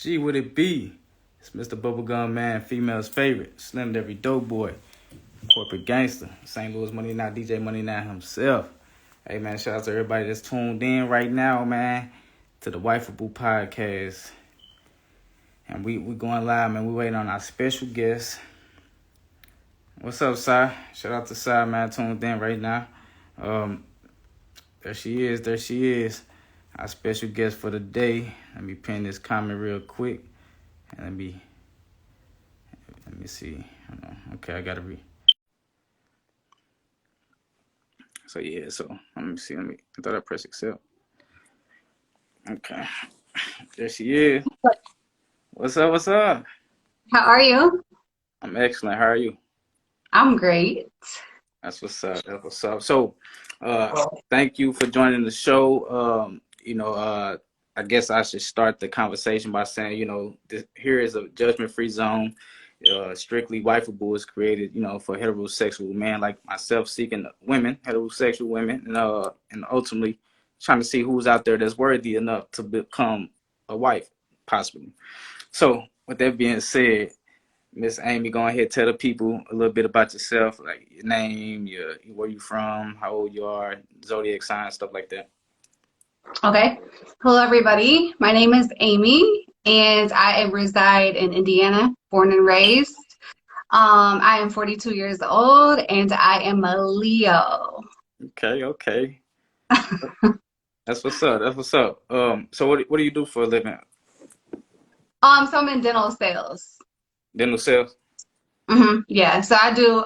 Gee, would it be? It's Mr. Bubblegum Man, female's favorite, Slim Every Dope Boy, corporate gangster, St. Louis MoneyNow, DJ MoneyNow himself. Hey man, shout out to everybody that's tuned in right now, man, to the Wifeable Podcast. And we going live, man. We waiting on our special guest. What's up, Si? Shout out to Si, man, tuned in right now. There she is. Our special guest for the day. Let me pin this comment real quick. And let me see. Okay, I gotta read. So let me see. I thought I pressed accept. Okay. There she is. What's up? How are you? I'm excellent. How are you? I'm great. That's what's up. So, thank you for joining the show. I guess I should start the conversation by saying, here is a judgment-free zone. Strictly Wifeable is created, for heterosexual men like myself seeking women, heterosexual women, and ultimately trying to see who's out there that's worthy enough to become a wife, possibly. So, with that being said, Miss Amy, go ahead and tell the people a little bit about yourself, like your name, where you from, how old you are, zodiac sign, stuff like that. Okay. Hello, everybody. My name is Amy, and I reside in Indiana, born and raised. I am 42 years old, and I am a Leo. Okay. That's what's up. So what do you do for a living? So I'm in dental sales. Dental sales? Yeah. So I do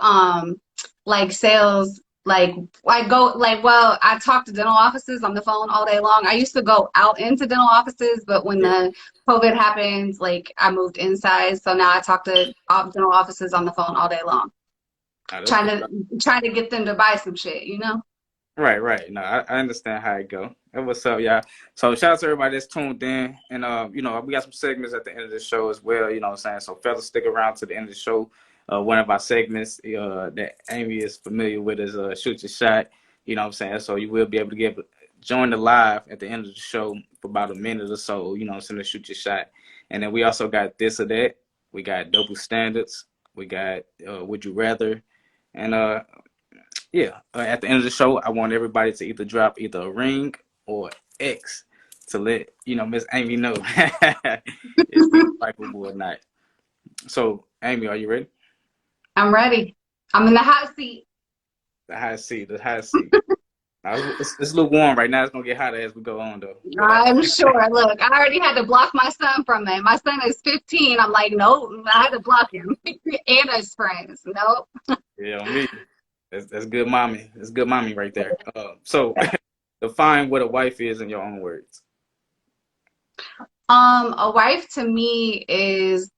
like sales. Like I talk to dental offices on the phone all day long. I used to go out into dental offices, but when Yeah. the COVID happened, like I moved inside. So now I talk to dental offices on the phone all day long, That's trying what's to up. trying to get them to buy some shit. Right. No, I understand how it go. And what's up, y'all? So shout out to everybody that's tuned in. And we got some segments at the end of the show as well, you know what I'm saying? So fellas, stick around to the end of the show. One of our segments that Amy is familiar with is Shoot Your Shot. You know what I'm saying? So you will be able to join the live at the end of the show for about a minute or so, you know what I'm saying, to shoot your shot. And then we also got This or That. We got Double Standards. We got Would You Rather. And at the end of the show, I want everybody to either drop either a ring or X to let Miss Amy know if they're likable or not. So, Amy, are you ready? I'm ready. I'm in the hot seat. The high seat. Now, it's a little warm right now. It's gonna get hotter as we go on, though. But I'm sure. Look, I already had to block my son from it. My son is 15. I'm like, nope, I had to block him and his friends. Nope. yeah, me. That's good, mommy. That's good, mommy, right there. So, define what a wife is in your own words. A wife to me is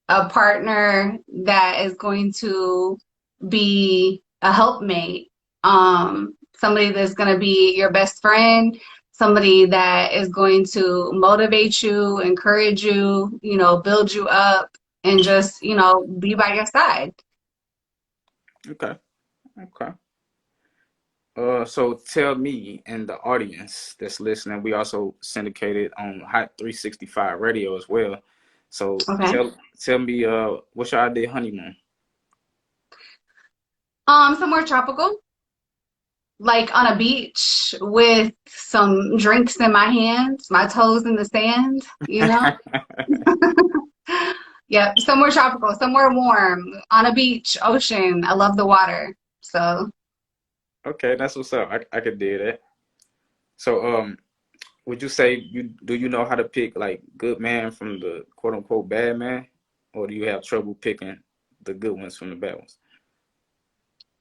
a partner that is going to be a helpmate. Somebody that's going to be your best friend, somebody that is going to motivate you, encourage you, build you up, and just, be by your side. Okay. So tell me and the audience that's listening, we also syndicated on Hot 365 Radio as well. So Okay. tell me, what's your ideal honeymoon? Somewhere tropical, like on a beach with some drinks in my hands, my toes in the sand. Yep, somewhere tropical, somewhere warm, on a beach, ocean. I love the water. So, Okay, that's what's up. I could do that. So would you say you know how to pick like good man from the quote unquote bad man, or do you have trouble picking the good ones from the bad ones?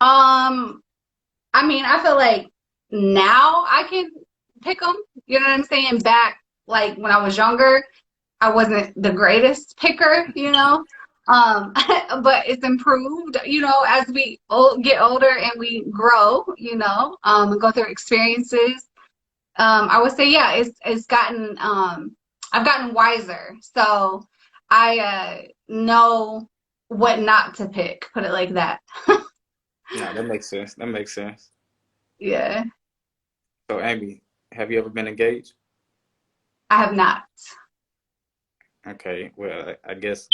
um, I mean, I feel like now I can pick them. You know what I'm saying? Back like when I was younger, I wasn't the greatest picker. But it's improved, as we get older and we grow, and go through experiences. I would say, yeah, it's gotten I've gotten wiser. So I know what not to pick, put it like that. No, that makes sense. Yeah, So Amy, have you ever been engaged? I have not. Okay. Well, I guess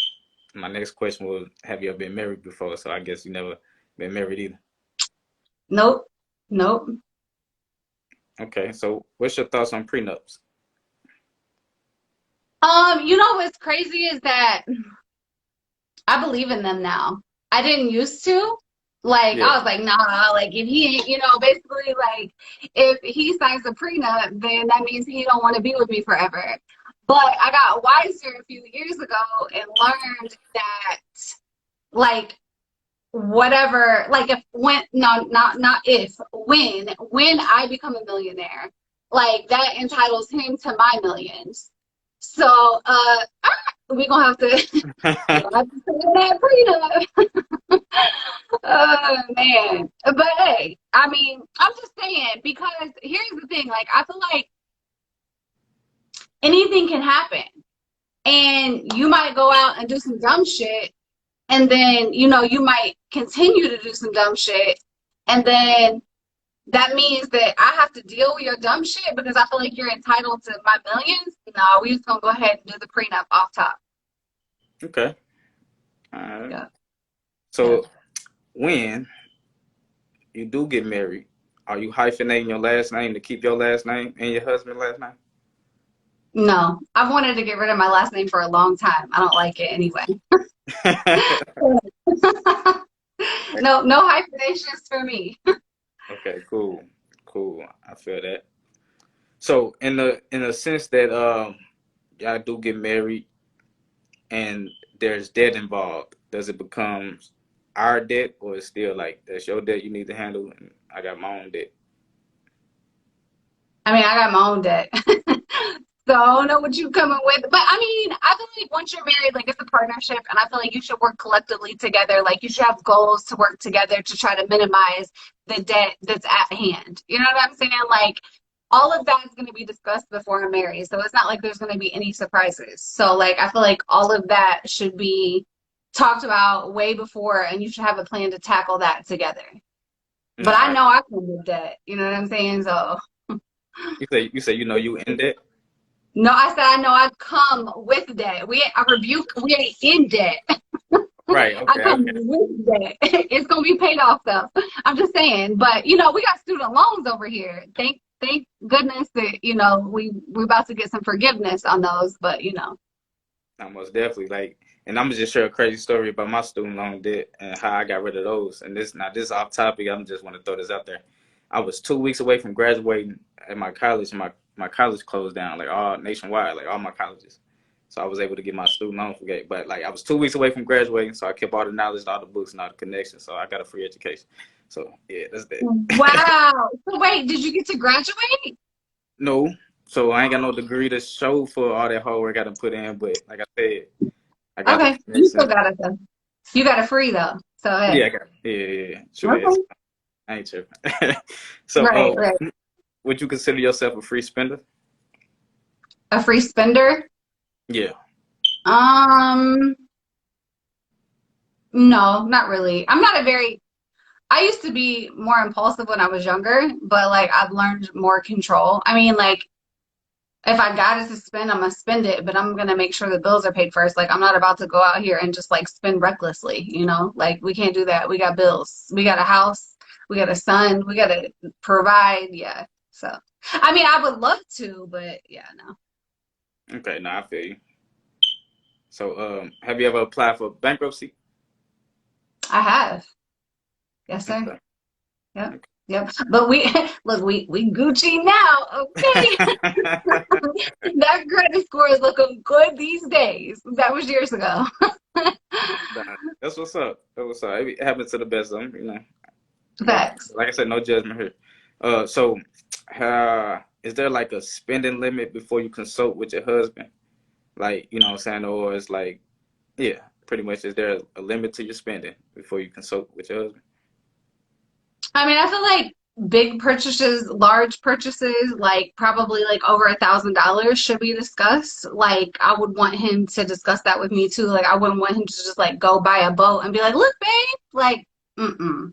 my next question was, have you ever been married before? So I guess you never been married either. Nope. Nope. Okay. So what's your thoughts on prenups? You know what's crazy is that I believe in them now. I didn't used to. Like, Yeah. I was like, nah, like if he, basically like if he signs a prenup, then that means he don't want to be with me forever. But I got wiser a few years ago and learned that like whatever, like if when no not if when I become a millionaire, like that entitles him to my millions. So we gonna have to we gonna have to say that prenup. Oh man. But hey, I mean, I'm just saying because here's the thing, like I feel like anything can happen. And you might go out and do some dumb shit, and then, you might continue to do some dumb shit, and then that means that I have to deal with your dumb shit because I feel like you're entitled to my millions. No, we just gonna go ahead and do the prenup off top. Okay. All right. Yeah. Yeah. So when you do get married, are you hyphenating your last name to keep your last name and your husband's last name? No, I've wanted to get rid of my last name for a long time. I don't like it anyway. No, no hyphenations for me. Okay, cool, cool. I feel that. So in the sense that y'all do get married and there's debt involved, does it become our debt or it's still like that's your debt you need to handle and I got my own debt? I mean, I got my own debt. So I don't know what you coming with. But I mean, I feel like once you're married, like it's a partnership, and I feel like you should work collectively together. Like you should have goals to work together to try to minimize the debt that's at hand. You know what I'm saying? Like all of that is going to be discussed before I'm married. So it's not like there's going to be any surprises. So like I feel like all of that should be talked about way before, and you should have a plan to tackle that together. No, But I know I can do that. You know what I'm saying? So you say you in debt? no, I said I know I come with debt. I rebuke. We ain't in debt. Right, I okay, come okay. with debt. It's gonna be paid off though. I'm just saying. But we got student loans over here. Thank goodness that we're about to get some forgiveness on those. But I most definitely like, and I'm gonna just share a crazy story about my student loan debt and how I got rid of those. And this is off topic. I'm just want to throw this out there. I was 2 weeks away from graduating at my college, and my college closed down, like all nationwide, like all my colleges. So I was able to get my student loan forgave. But like I was 2 weeks away from graduating, so I kept all the knowledge, all the books, and all the connections. So I got a free education. So yeah, that's that. wow. So wait, did you get to graduate? No, so I ain't got no degree to show for all that hard work I done put in. But like I said, I got the Okay, you connections. still got it though. You got it free though. So Yeah, hey. I got it. Yeah. Sure is. Okay. I ain't tripping. So, Right, right. would you consider yourself a free spender? A free spender? Yeah. Um, no, not really. I used to be more impulsive when I was younger, but like I've learned more control. I mean, like if I got it to spend, I'm gonna spend it, but I'm gonna make sure the bills are paid first. Like I'm not about to go out here and just like spend recklessly. Like we can't do that. We got bills. We got a house. We got a son. We gotta provide. Yeah. So, I mean, I would love to, but yeah, no. Okay. No, I feel you. So, have you ever applied for bankruptcy? I have. Yes, sir. Okay. Yep. Yep. But we look, we Gucci now, okay? That credit score is looking good these days. That was years ago. Nah, that's what's up. That's what's up. It happens to the best of them. No, Facts. like I said, no judgment here. So, is there like a spending limit before you consult with your husband? Like, what I'm saying, or it's like, yeah, pretty much. Is there a limit to your spending before you consult with your husband? I mean, I feel like big purchases, large purchases, like probably like over $1,000 should be discussed. Like I would want him to discuss that with me too. Like I wouldn't want him to just like go buy a boat and be like, "Look, babe," like, mm-mm.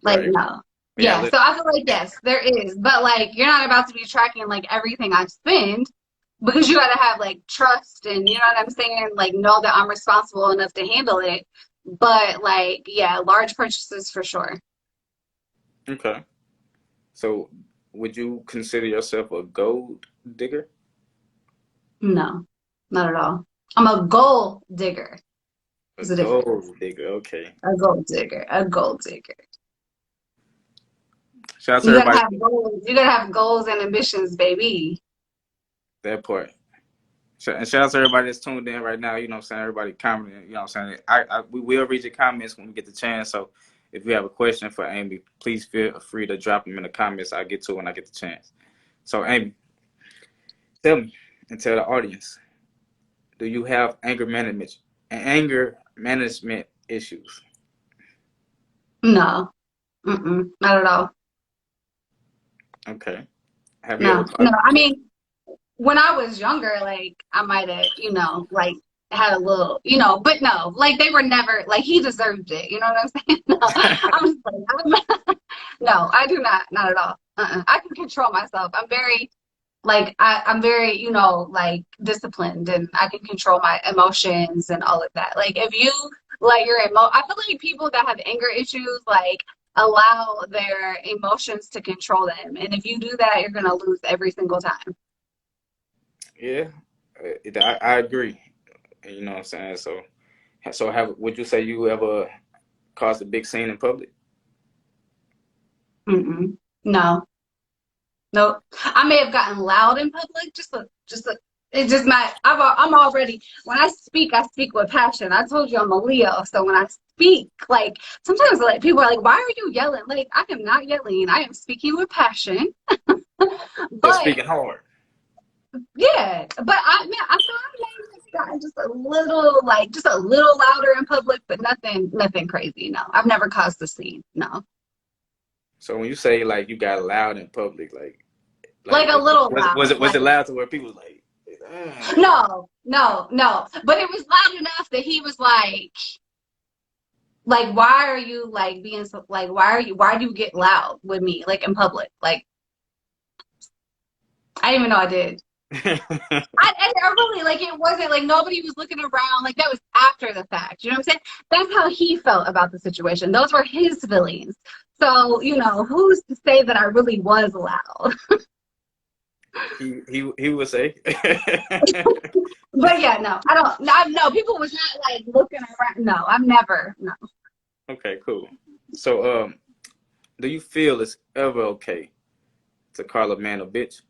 Like Right. no. Yeah. Yeah, so I feel like yes, there is. But like you're not about to be tracking like everything I spend. because you got to have like trust and, you know what I'm saying? Like, know that I'm responsible enough to handle it. But like, yeah, large purchases for sure. Okay. So would you consider yourself a gold digger? No, not at all. I'm a gold digger. A There's a difference. gold digger, okay. A gold digger. A gold digger. Shout out to You gotta everybody have goals. You gotta have goals and ambitions, baby. that part. And shout out to everybody that's tuned in right now. You know what I'm saying? Everybody commenting. You know what I'm saying? We will read your comments when we get the chance. So if you have a question for Amy, please feel free to drop them in the comments. I'll get to it when I get the chance. So, Amy, tell me and tell the audience, do you have anger management issues? No. Mm-mm. Not at all. Okay. Have you ever No. No. caught? I mean, when I was younger, like I might have, like had a little, but no, like they were never like he deserved it. You know what I'm saying? No, I'm just like, no, I do not at all. I can control myself. I'm very like I'm very, like disciplined and I can control my emotions and all of that. Like if you let your I feel like people that have anger issues, like allow their emotions to control them. And if you do that, you're gonna lose every single time. Yeah, I agree. You know what I'm saying? So would you say you ever caused a big scene in public? Mm-mm. No. Nope. I may have gotten loud in public, it just my I'm already when I speak with passion. I told you I'm a Leo, so when I speak, like sometimes like people are like, "Why are you yelling?" Like I am not yelling. I am speaking with passion. Just But speaking hard. yeah, but I thought I may have gotten just a little louder in public, but nothing crazy. No, I've never caused a scene. No, So when you say like you got loud in public, like like a little loud, was like. it loud to where people was like, "Damn." No, no, no. But it was loud enough that he was like, why are you like being so like why do you get loud with me like in public? Like I didn't even know I did. I really like it wasn't like nobody was looking around. Like that was after the fact. You know what I'm saying? That's how he felt about the situation. Those were his feelings. So, who's to say that I really was loud? he would say. But yeah, no, I don't. No, people was not like looking around. No, I've never. No. Okay, cool. So do you feel it's ever okay to call a man a bitch?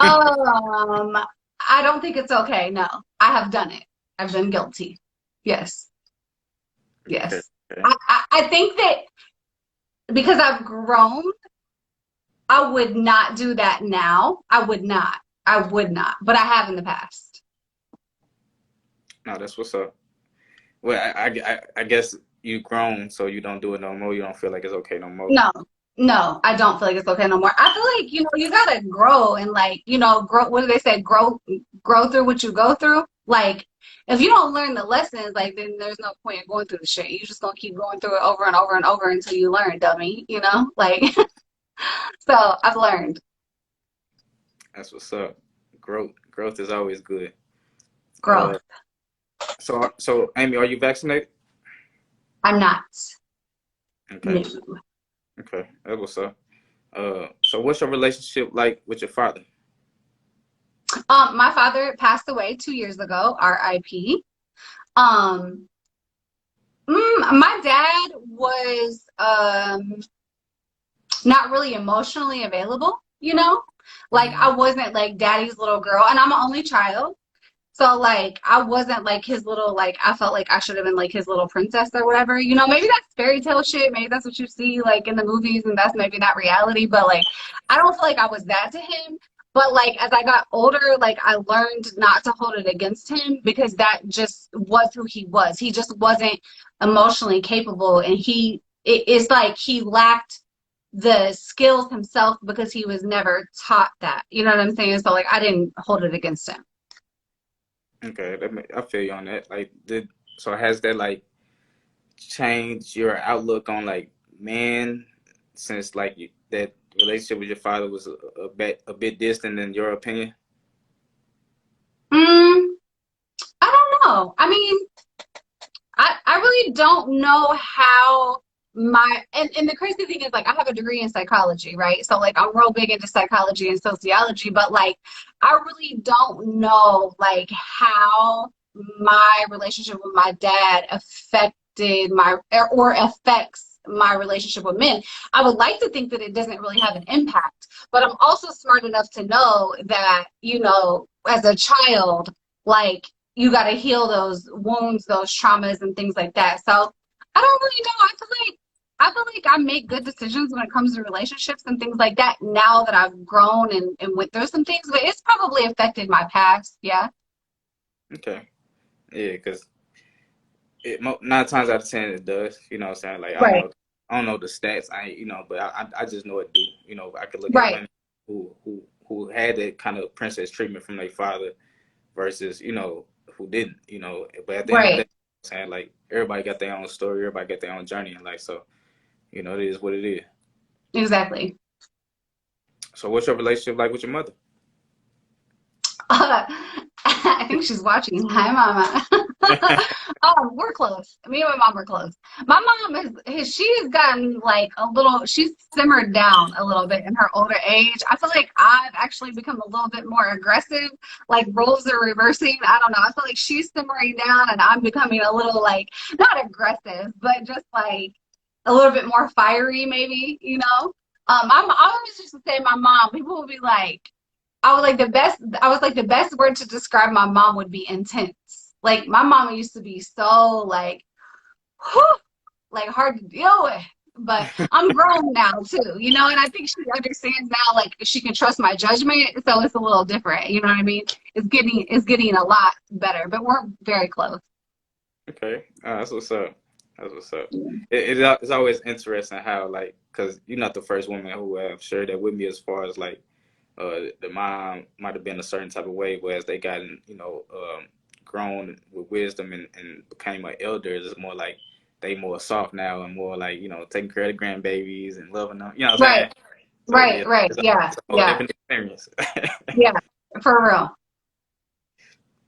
I don't think it's okay. No, I have done it. I've been guilty. Yes, Okay, yes. okay. I think that because I've grown, I would not do that now. I would not. I would not. But I have in the past. No, that's what's up. Well, I guess you grown, so you don't do it no more. You don't feel like it's okay no more. No, no, I don't feel like it's okay no more. I feel like, you gotta grow and like, grow, what do they say? Grow through what you go through. Like, if you don't learn the lessons, like, then there's no point in going through the shit. You're just gonna keep going through it over and over and over until you learn, dummy, Like, so I've learned. That's what's up. Growth is always good. Uh, Growth. so Amy, are you vaccinated? I'm not. Okay, No. okay, that's what's up. So what's your relationship like with your father? My father passed away 2 years ago, RIP. Um, my dad was not really emotionally available, Like I wasn't like daddy's little girl, and I'm an only child. So like I wasn't like his little like I felt like I should have been like his little princess or whatever. Maybe that's fairy tale shit. Maybe that's what you see like in the movies and that's maybe not reality, but like I don't feel like I was that to him. But like as I got older, like I learned not to hold it against him because that just was who he was. He just wasn't emotionally capable and it's like he lacked the skills himself because he was never taught that. You know what I'm saying? So like I didn't hold it against him. Okay, I feel you on that. Like, has that like changed your outlook on like men since like that relationship with your father was a bit distant in your opinion? I don't know. I mean, I really don't know how and the crazy thing is like I have a degree in psychology, right? So like I'm real big into psychology and sociology, but like I really don't know like how my relationship with my dad affected my or affects my relationship with men. I would like to think that it doesn't really have an impact, but I'm also smart enough to know that, you know, as a child, like you got to heal those wounds, those traumas and things like that. So I don't really know. I feel like I make good decisions when it comes to relationships and things like that now that I've grown and went through some things, but it's probably affected my past. Yeah. Okay. Yeah, because 9 times out of 10 it does. You know what I'm saying? Like Right. I don't know the stats. I ain't, you know, but I just know it do. You know, I could look at Right. women who had that kind of princess treatment from their father versus, you know, who didn't, you know. But at the end of the day, Right. I'm saying like everybody got their own story, everybody got their own journey in life. So, you know, it is what it is. Exactly. So what's your relationship like with your mother? I think she's watching. Hi, Mama. We're close. Me and my mom are close. My mom she's gotten like a little, she's simmered down a little bit in her older age. I feel like I've actually become a little bit more aggressive, like roles are reversing. I don't know. I feel like she's simmering down and I'm becoming a little like, not aggressive, but just like a little bit more fiery, maybe, you know? I always used to say my mom, people would be like, I was like the best word to describe my mom would be intense. Like my mama used to be so like, whew, like hard to deal with. But I'm grown now too, you know, and I think she understands now like she can trust my judgment, so it's a little different, you know what I mean? It's getting a lot better, but we're very close. Okay, that's what's up. That's what's up. It's always interesting how like, cause you're not the first woman who have shared that with me as far as like, the mom might have been a certain type of way, whereas they gotten, you know, grown with wisdom and became an elder. It's more like they more soft now and more like, you know, taking care of the grandbabies and loving them. You know what I'm Right, saying? So yeah, right. Yeah, it's a whole yeah, different experience. yeah, for real.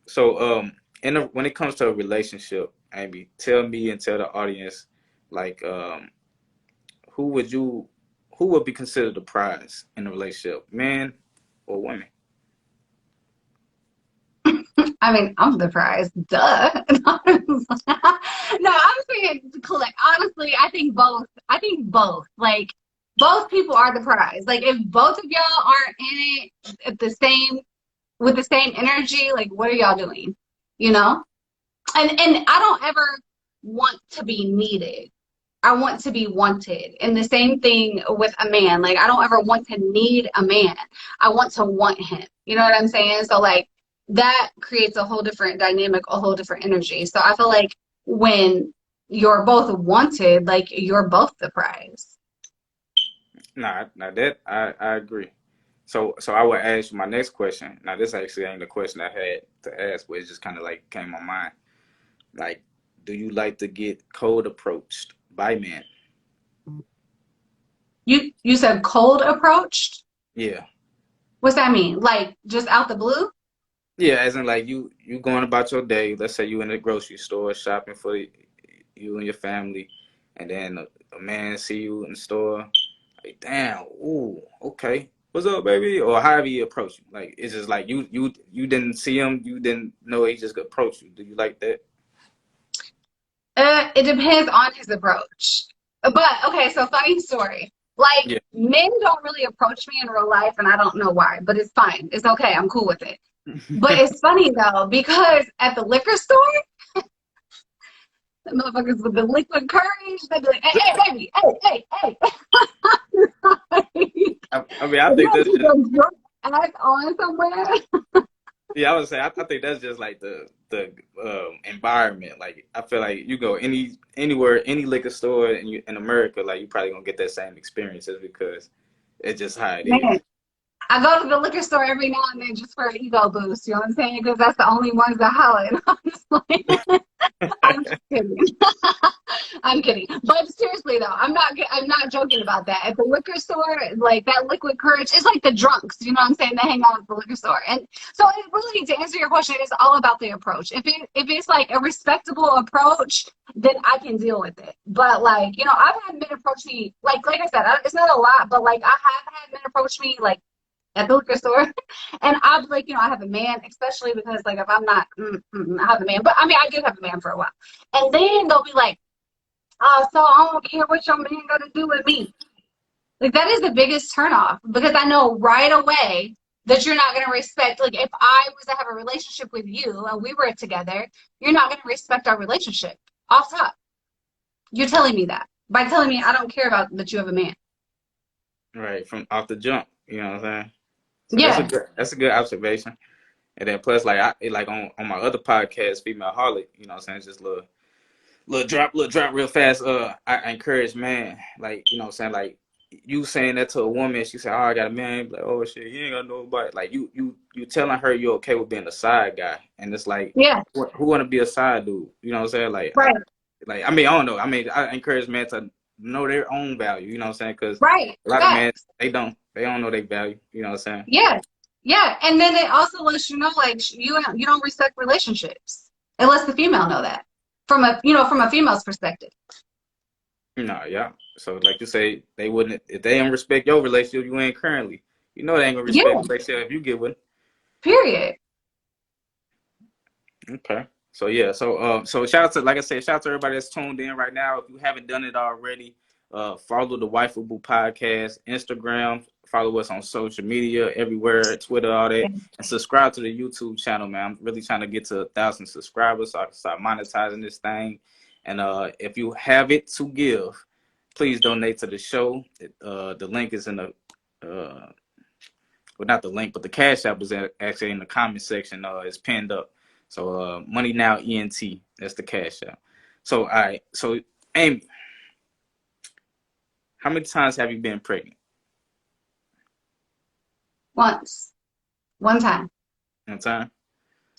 So when it comes to a relationship, Amy, tell me and tell the audience, like, who would you who would be considered the prize in a relationship, man or women? I mean, I'm the prize, duh. No, I'm saying collect. Honestly, I think both. I think both. Like both people are the prize. Like if both of y'all aren't in it at the same with the same energy, like what are y'all doing? You know? And I don't ever want to be needed. I want to be wanted. And the same thing with a man. Like I don't ever want to need a man. I want to want him. You know what I'm saying? So like that creates a whole different dynamic, a whole different energy. So I feel like when you're both wanted, like you're both the prize. Nah, now that I agree. So I would ask you my next question. Now this actually ain't the question I had to ask, but it just kind of like came on mind. Like, do you like to get cold approached by men? You said cold approached? Yeah, What's that mean? Like just out the blue? yeah. As in like you going about your day. Let's say you in the grocery store shopping for you and your family, and then a man see you in the store. Like, damn, ooh, okay. What's up, baby? Or however you approach you. Like, it's just like you didn't see him, you didn't know he just approached you. Do you like that? It depends on his approach. But okay, so funny story. Like Yeah. men don't really approach me in real life, and I don't know why, but it's fine. It's okay. I'm cool with it. But it's funny though because at the liquor store, the motherfuckers with the liquid courage, they be like, "Hey, hey, baby, hey, hey, hey." I mean, I If you think want that's to just, go drunk ass on somewhere, yeah, I would say, I think that's just like the environment. Like, I feel like you go anywhere, any liquor store in America, like, you probably gonna get that same experiences because it's just how it man. is. I go to the liquor store every now and then just for an ego boost. You know what I'm saying? Because that's the only ones that holler. Honestly, I'm kidding. I'm kidding. But seriously though, I'm not joking about that. At the liquor store, like that liquid courage, it's like the drunks, you know what I'm saying, that hang out at the liquor store. And so it really, to answer your question, it's all about the approach. If it's like a respectable approach, then I can deal with it. But like, you know, I've had men approach me, like I said, it's not a lot, but like I have had men approach me like at the liquor store, and I'm like, you know, I have a man, especially because like if I'm not, I have a man, but I mean, I did have a man for a while, and then they'll be like, so I don't care what your man got to do with me. Like that is the biggest turnoff, because I know right away that you're not going to respect. Like if I was to have a relationship with you and we were together, you're not going to respect our relationship off top. You're telling me that by telling me I don't care about that you have a man. Right, from off the jump, you know what I'm saying? So Yeah. that's a good observation. And then plus, like on my other podcast, FEMALEHOLIC, you know what I'm saying, just little drop real fast. I encourage man, like, you know what I'm saying, like you saying that to a woman, she said, oh, I got a man, like, oh shit, you ain't got nobody. Like you telling her you're okay with being a side guy, and it's like, Yeah. who want to be a side dude? You know what I'm saying? Like, Right. I mean, I don't know. I mean, I encourage men to know their own value. You know what I'm saying? Because Right. a lot of men, they don't know their value. You know what I'm saying? Yeah. Yeah. And then it also lets you know, like, you don't respect relationships. It lets the female know that from a female's perspective. No, yeah. So like you say, they wouldn't, if they don't respect your relationship you in currently, you know they ain't gonna respect the relationship if you get with them. Period. Okay. So yeah, so shout out to, like I said, shout out to everybody that's tuned in right now. If you haven't done it already, follow the Wifeable Podcast, Instagram, follow us on social media, everywhere, Twitter, all that, and subscribe to the YouTube channel, man. I'm really trying to get to 1,000 subscribers so I can start monetizing this thing. And if you have it to give, please donate to the show. The link is in the well, not the link, but the Cash App is actually in the comment section. It's pinned up. So MoneyNow ENT, that's the Cash App. So all right, so Amy, how many times have you been pregnant? Once. One time. One time?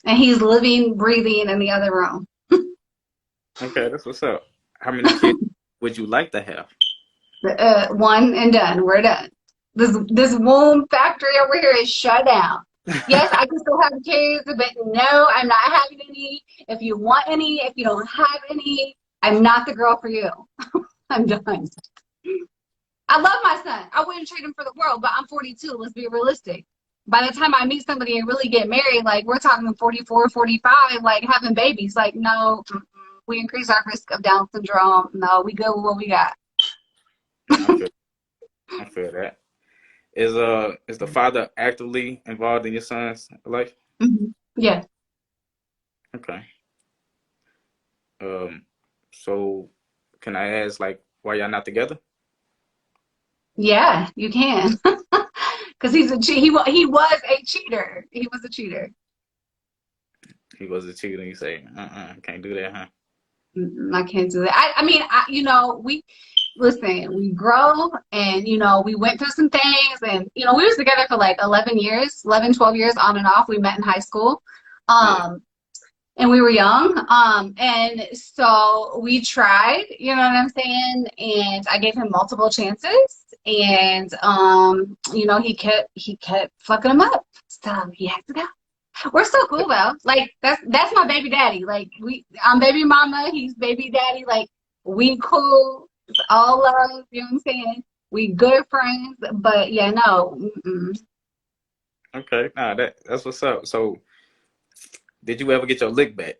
And he's living, breathing in the other room. Okay, that's what's up. How many kids would you like to have? One and done. We're done. This womb factory over here is shut down. Yes, I can still have kids, but no, I'm not having any. If you want any, if you don't have any, I'm not the girl for you. I'm done. I love my son. I wouldn't trade him for the world, but I'm 42. Let's be realistic. By the time I meet somebody and really get married, like we're talking 44, 45, like having babies. Like, no, we increase our risk of Down syndrome. No, we go with what we got. I feel that. Is the father actively involved in your son's life? Mm-hmm. Yeah. Okay. So can I ask, like, why y'all not together? Yeah, you can. Because he was a cheater. He was a cheater. He was a cheater. You say, can't do that, huh? I can't do that. I mean, we grow, and, we went through some things, and, we was together for like 12 years on and off. We met in high school. And we were young. And so we tried, you know what I'm saying? And I gave him multiple chances, and, he kept fucking him up. So he had to go. We're still cool though. Like that's my baby daddy. Like I'm baby mama, he's baby daddy. Like we cool. It's all love. You know what I'm saying? We good friends. But yeah, no. Okay, nah, that's what's up. So, did you ever get your lick back?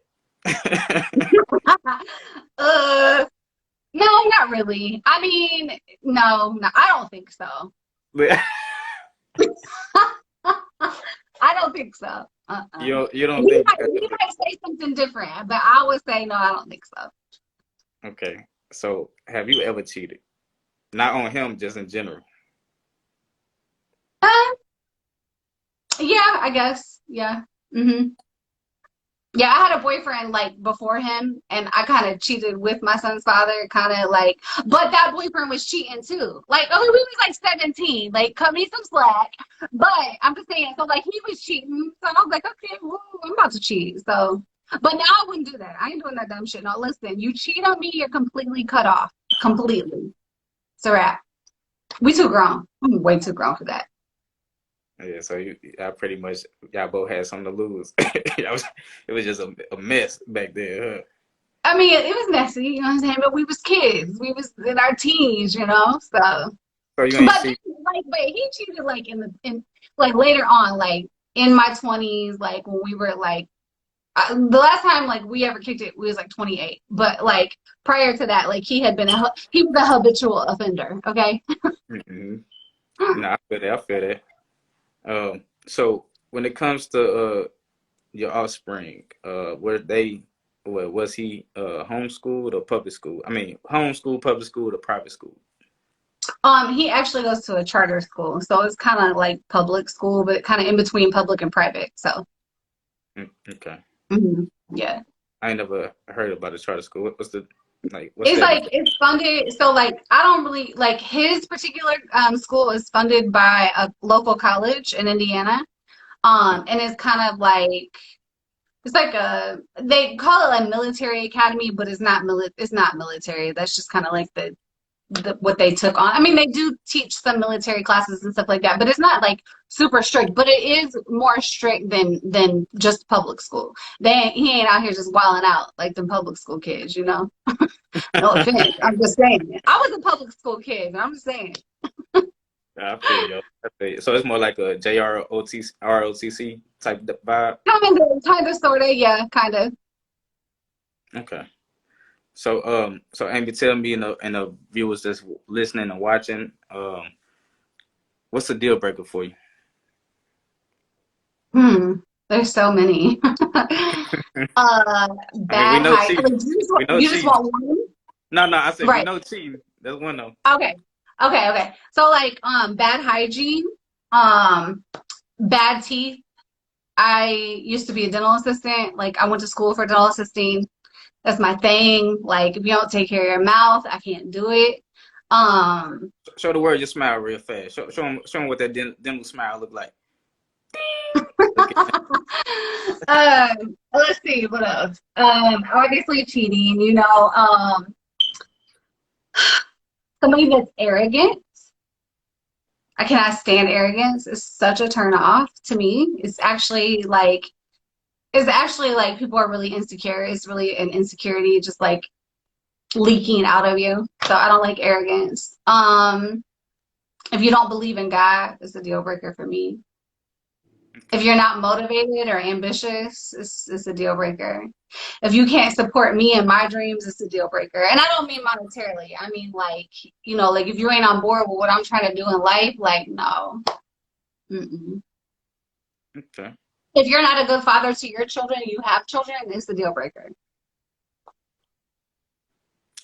No, not really. I mean, no, I don't think so. I don't think so. You don't think you might say something different, but I would say no, I don't think so. Okay. So have you ever cheated? Not on him, just in general. Yeah, I guess. Yeah. Yeah, I had a boyfriend like before him, and I kind of cheated with my son's father, kind of like, but that boyfriend was cheating too. Like, we was like 17, like, cut me some slack. But I'm just saying, so like he was cheating, so I was like, okay, well, I'm about to cheat. So But now I wouldn't do that. I ain't doing that dumb shit. No, listen, you cheat on me, you're completely cut off. Completely. It's a wrap. We too grown. I'm way too grown for that. Yeah, so I pretty much, y'all both had something to lose. It was just a mess back then, huh? I mean, it was messy, you know what I'm saying? But we was kids. We was in our teens, you know? So, So you ain't but cheat. but he cheated like in like later on, like in my 20s, like when we were like, the last time like we ever kicked it, we was like 28. But like prior to that, like he was a habitual offender. Okay. Mm-hmm. Nah, I feel that. I feel that. So when it comes to your offspring, was he homeschooled or public school? I mean, homeschool, public school, or private school? He actually goes to a charter school, so it's kind of like public school, but kind of in between public and private. So, Okay. yeah. I ain't never heard about a charter school. What's the what's It's that? like it's funded. So like I don't really like his particular school is funded by a local college in Indiana. And it's kind of like it's like they call it like military academy, but it's not military. That's just kind of like what they took on. I mean, they do teach some military classes and stuff like that, but it's not like super strict. But it is more strict than just public school. He ain't out here just wilding out like the public school kids, you know. No offense, I'm just saying. I was a public school kid, but I'm just saying. I feel you. I feel you. So it's more like a ROTC type vibe. Kind of, sort of, yeah, kind of. Okay. So Amy, tell me and the viewers that's listening and watching, what's the deal breaker for you? There's so many. I mean, we Bad know height. cheating. Like, We know you just cheating. want one? No, I said we Right. know cheating. That's one though. Okay. So like bad hygiene, bad teeth. I used to be a dental assistant. Like I went to school for dental assisting. That's my thing. Like if you don't take care of your mouth, I can't do it. Show the word your smile real fast. Show them what that dental smile look like. Look at Let's see what else. Obviously cheating, you know. Somebody that's arrogant. I cannot stand arrogance. It's such a turn off to me. It's actually like people are really insecure. It's really an insecurity just like leaking out of you. So I don't like arrogance. If you don't believe in God, it's a deal breaker for me. If you're not motivated or ambitious, it's a deal breaker. If you can't support me in my dreams, it's a deal breaker. And I don't mean monetarily. I mean like, you know, like if you ain't on board with what I'm trying to do in life, like no. Mm-mm. Okay. If you're not a good father to your children, you have children, it's a deal breaker.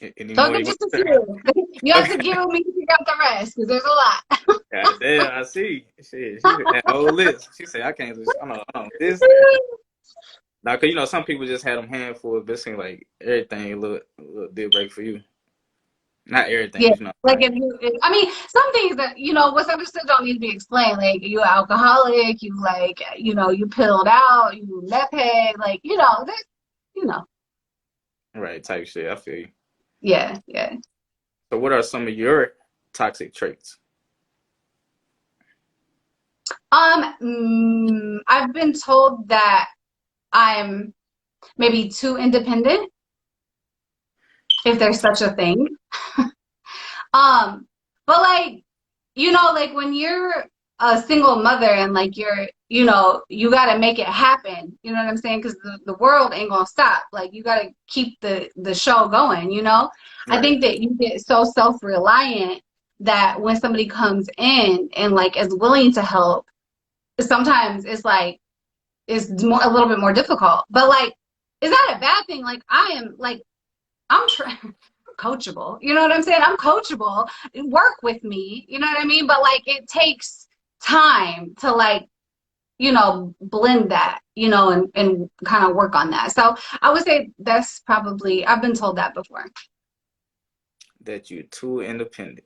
Any Those more are you want just a to say? few. You have to Okay. give me to pick up the rest because there's a lot. God damn, I see. She that whole list. She said I can't just I don't this. Now, cause you know some people just had them handful, but it seems like everything a little deal break for you. Not everything, Yeah, but you know. like I mean, some things that you know what's understood don't need to be explained. Like you alcoholic, you like you know you pilled out, you meth head, like you know that you know. Right, type shit. I feel you. Yeah. So, what are some of your toxic traits? I've been told that I'm maybe too independent, if there's such a thing. But like, you know, like when you're a single mother and like you know, you got to make it happen. You know what I'm saying? Because the world ain't gonna stop. Like you got to keep the show going. You know, I Right. think that you get so self-reliant that when somebody comes in and like is willing to help, sometimes it's like a little bit more difficult. But like, is that a bad thing? Like I am like I'm coachable. You know what I'm saying? I'm coachable. Work with me. You know what I mean? But like it takes time to like, you know, blend that, you know, and kind of work on that. So I would say that's probably I've been told that before. That you're too independent.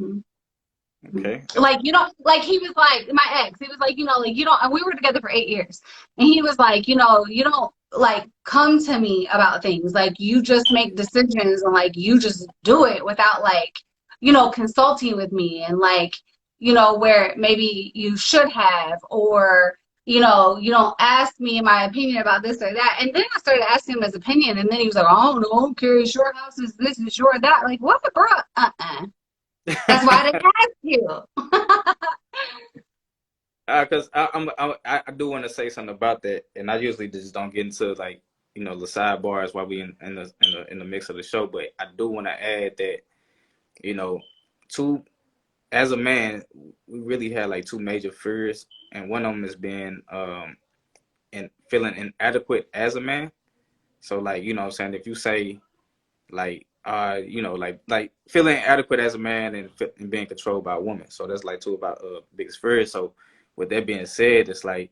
Mm-hmm. Okay. Like, you know, like he was like, my ex, he was like, you know, like you don't, and we were together for 8 years. And he was like, you know, you don't like come to me about things. Like you just make decisions and like you just do it without like, you know, consulting with me and like, you know, where maybe you should have, or, you know, you don't ask me my opinion about this or that. And then I started asking him his opinion, and then he was like, "I don't know, I don't care. It's your house, is this, is your that." Like, what, bro? That's why I didn't ask you. Because I do want to say something about that, and I usually just don't get into like, you know, the sidebars while we in the mix of the show. But I do want to add that, you know, as a man, we really had like two major fears, and one of them is being and feeling inadequate as a man. So like, you know what I'm saying, if you say like you know, like feeling inadequate as a man and being controlled by a woman. So that's like two of our biggest fears. So with that being said, it's like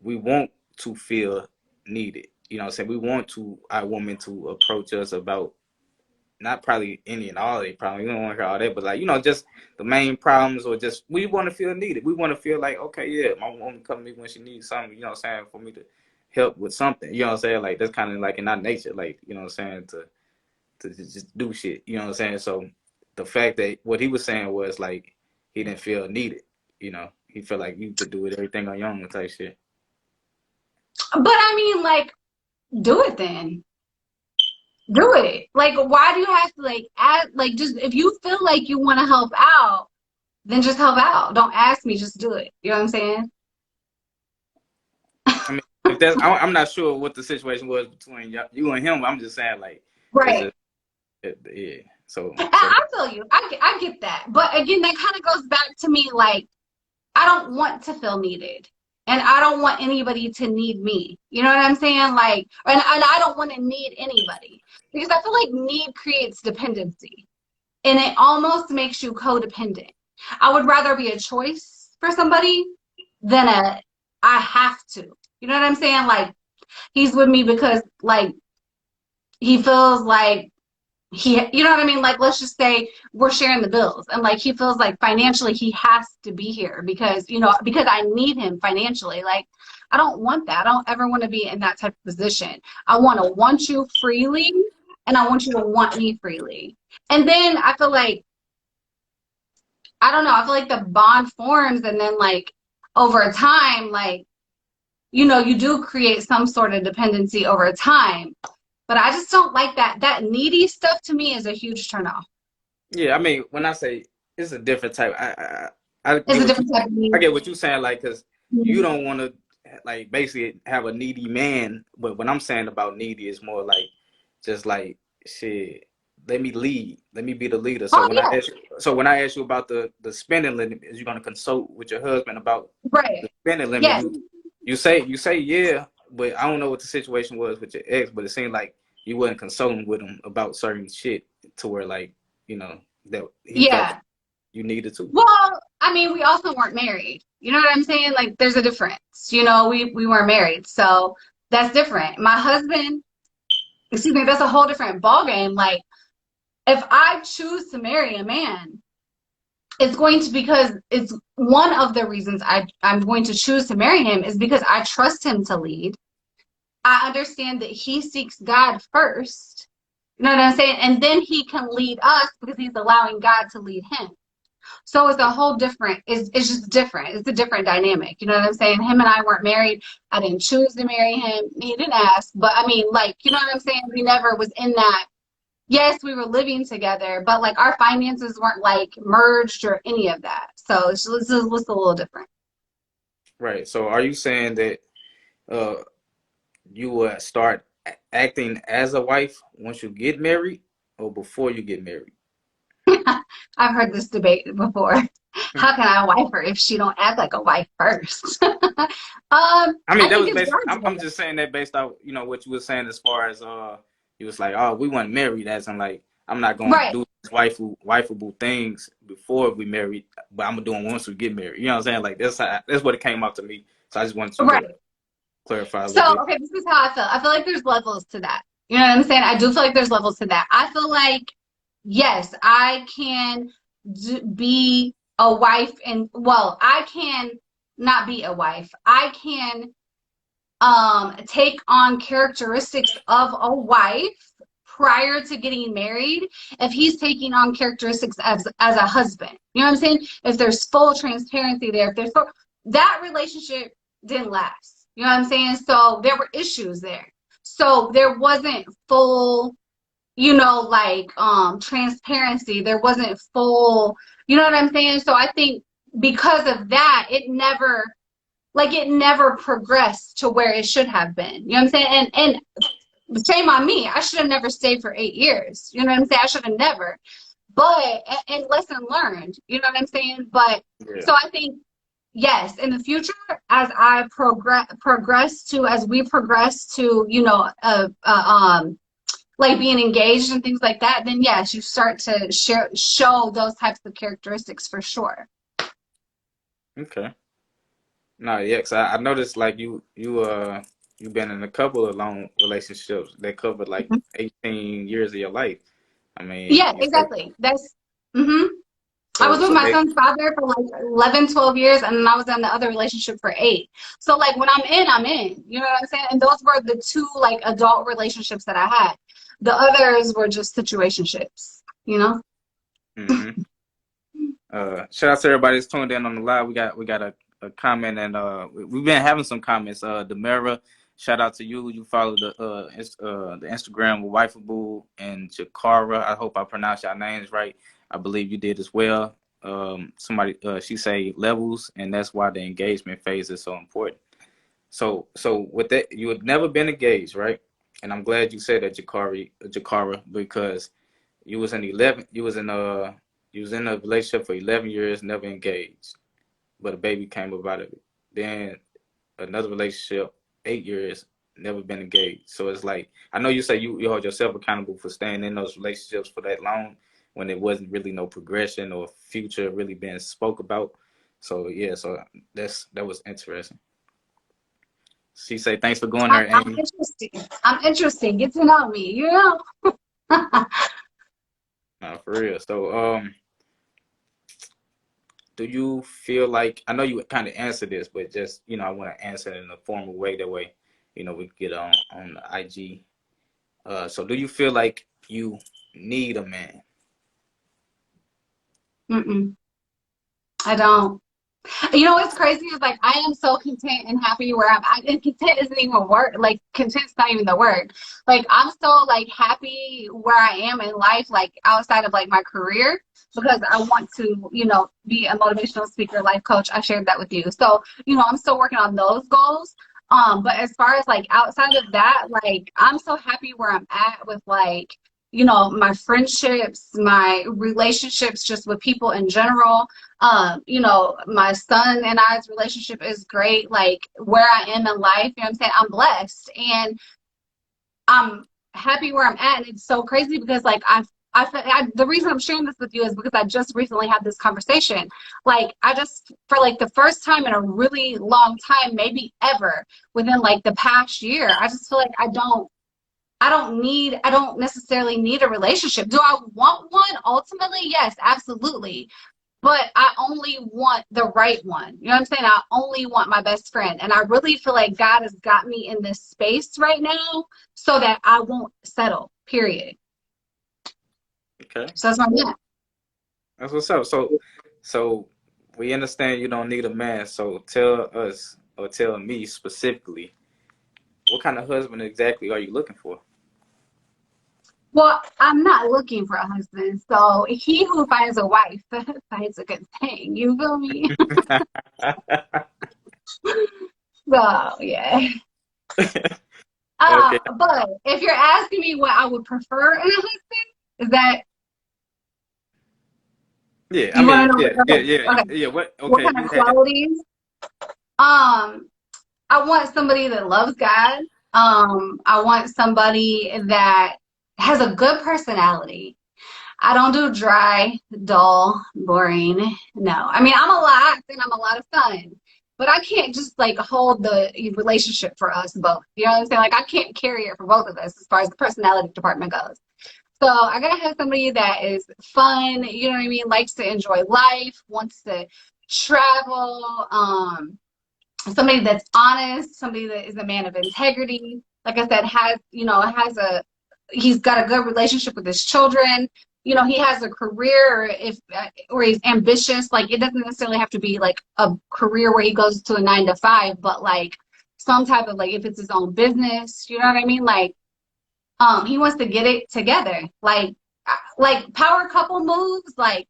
we want to feel needed. You know what I'm saying? We want our woman to approach us about not probably any and all their problems. We don't want to hear all that, but like, you know, just the main problems, or just we want to feel needed. We want to feel like, okay, yeah, my woman come to me when she needs something, you know what I'm saying, for me to help with something. You know what I'm saying? Like that's kind of like in our nature, like, you know what I'm saying, to just do shit. You know what I'm saying? So the fact that what he was saying was like he didn't feel needed, you know. He felt like you could do it everything on your own type shit. But I mean, like, do it then. Do it. Like, why do you have to like add like just if you feel like you want to help out, then just help out. Don't ask me, just do it. You know what I'm saying? I mean, if that's, I'm not sure what the situation was between you and him. I'm just saying like it's Right. just yeah. So I feel you. I get that. But again, that kind of goes back to me like I don't want to feel needed. And I don't want anybody to need me. You know what I'm saying? Like, and I don't want to need anybody. Because I feel like need creates dependency. And it almost makes you codependent. I would rather be a choice for somebody than I have to. You know what I'm saying? Like, he's with me because, like, he feels like you know what I mean? Like, let's just say we're sharing the bills and like he feels like financially he has to be here because, you know, because I need him financially. Like, I don't want that. I don't ever want to be in that type of position. I want to want you freely and I want you to want me freely. And then I feel like, I don't know, I feel like the bond forms and then like over time, like, you know, you do create some sort of dependency over time. But I just don't like that. That needy stuff to me is a huge turnoff. yeah, I mean, when I say it's a different type, I It's get a what you different type of I need. get what you're saying, like, because you Mhm. don't want to like basically have a needy man. But what I'm saying about needy is more like just like shit. Let me lead. Let me be the leader. Oh yeah, So when I ask you about the spending limit, is you gonna consult with your husband about right. the spending limit? Yes, You say yeah, but I don't know what the situation was with your ex, but it seemed like you wasn't consulting with him about certain shit to where like, you know, that he felt yeah. like you needed to. Well, I mean, we also weren't married. You know what I'm saying? Like, there's a difference. You know, we weren't married, so that's different. My husband, excuse me, that's a whole different ballgame. Like, if I choose to marry a man, it's going to because it's one of the reasons I'm going to choose to marry him is because I trust him to lead. I understand that he seeks God first. You know what I'm saying? And then he can lead us because he's allowing God to lead him. So it's a whole different, it's just different. It's a different dynamic. You know what I'm saying? Him and I weren't married. I didn't choose to marry him. He didn't ask. But I mean, like, you know what I'm saying? We never was in that. Yes, we were living together, but like our finances weren't like merged or any of that. So it's a little different. Right. So are you saying that uh you will start acting as a wife once you get married or before you get married? I've heard this debate before. How can I wife her if she don't act like a wife first? I mean, I that think was it's basically. God's I'm will. just saying that based off, you know, what you were saying as far as you was like, oh, we weren't married, as in like, I'm not gonna Right, do these wifeable things before we married, but I'm gonna do them once we get married. You know what I'm saying? Like that's what it came out to me. So I just wanted you to right. clarify a little So, bit. okay, this is how I feel. I feel like there's levels to that. You know what I'm saying? I do feel like there's levels to that. I feel like, yes, I can be a wife and, well, I can not be a wife. I can take on characteristics of a wife prior to getting married, if he's taking on characteristics as a husband. You know what I'm saying? If there's full transparency there, if there's full, that relationship didn't last. You know what I'm saying? So there were issues there. So there wasn't full, like transparency. There wasn't full, you know what I'm saying? So I think because of that, it never progressed to where it should have been. You know what I'm saying? And shame on me. I should have never stayed for 8 years. You know what I'm saying? I should have never. But, and lesson learned. You know what I'm saying? But, Yeah. so I think, yes, in the future, as we progress to, like being engaged and things like that, then yes, you start to show those types of characteristics for sure. Okay. No, yeah, 'cause I noticed like you've been in a couple of long relationships that covered like 18 years of your life. I mean, Yeah, you say exactly. That's I was with so my son's father for like 11, 12 years, and then I was in the other relationship for 8. So like when I'm in, I'm in. You know what I'm saying? And those were the 2 like adult relationships that I had. The others were just situationships, hmm shout out to everybody that's tuned in on the live. We got a comment, and we've been having some comments. Demira, shout out to you. You follow the Instagram with Wifeable and Jakara. I hope I pronounced your names right. I believe you did as well. Somebody she say levels, and that's why the engagement phase is so important. So with that, you had never been engaged, right? And I'm glad you said that, Jakara, because you was in a relationship for 11 years, never engaged, but a baby came about it. Then another relationship, 8 years, never been engaged. So it's like, I know you say you hold yourself accountable for staying in those relationships for that long when there wasn't really no progression or future really being spoke about. So yeah, so that was interesting. She say, thanks for going there, I'm Amy. interested. I'm interested. Get to know me, No, for real. So do you feel like, I know you kind of answered this, but just, I want to answer it in a formal way. That way, we get on the IG. So do you feel like you need a man? Mm-mm. I don't. You know what's crazy is like I am so content and happy where I'm at. And content isn't even a word. Like content's not even the word. Like I'm so like happy where I am in life, like outside of like my career, because I want to, be a motivational speaker, life coach. I shared that with you. So, I'm still working on those goals. But as far as like outside of that, like I'm so happy where I'm at with like, my friendships, my relationships just with people in general. My son and I's relationship is great. Like where I am in life, you know what I'm saying? I'm blessed and I'm happy where I'm at. And it's so crazy because like the reason I'm sharing this with you is because I just recently had this conversation. Like I just, for like the first time in a really long time, maybe ever within like the past year, I just feel like I don't necessarily need a relationship. Do I want one? Ultimately, yes, absolutely. But I only want the right one. You know what I'm saying? I only want my best friend. And I really feel like God has got me in this space right now so that I won't settle, period. Okay. So that's my man. That's what's up. So we understand you don't need a man. So tell us, or tell me specifically, what kind of husband exactly are you looking for? Well, I'm not looking for a husband. So he who finds a wife finds a good thing. You feel me? So, yeah. Okay. But if you're asking me what I would prefer in a husband, is that Yeah, I you want mean, to know? yeah, yeah, Okay, yeah, okay. yeah. What? What Okay, kind you of had. qualities? Um, I want somebody that loves God. I want somebody that has a good personality. I don't do dry, dull, boring. No. I mean, I'm a lot and I'm a lot of fun, but I can't just like hold the relationship for us both. You know what I'm saying? Like I can't carry it for both of us as far as the personality department goes. So I gotta have somebody that is fun, you know what I mean? Likes to enjoy life, wants to travel, somebody that's honest, somebody that is a man of integrity. Like I said, he's got a good relationship with his children. You know, he has a career, or he's ambitious. Like, it doesn't necessarily have to be like a career where he goes to a 9 to 5, but like some type of, like, if it's his own business, you know what I mean? Like, he wants to get it together. Like power couple moves. Like,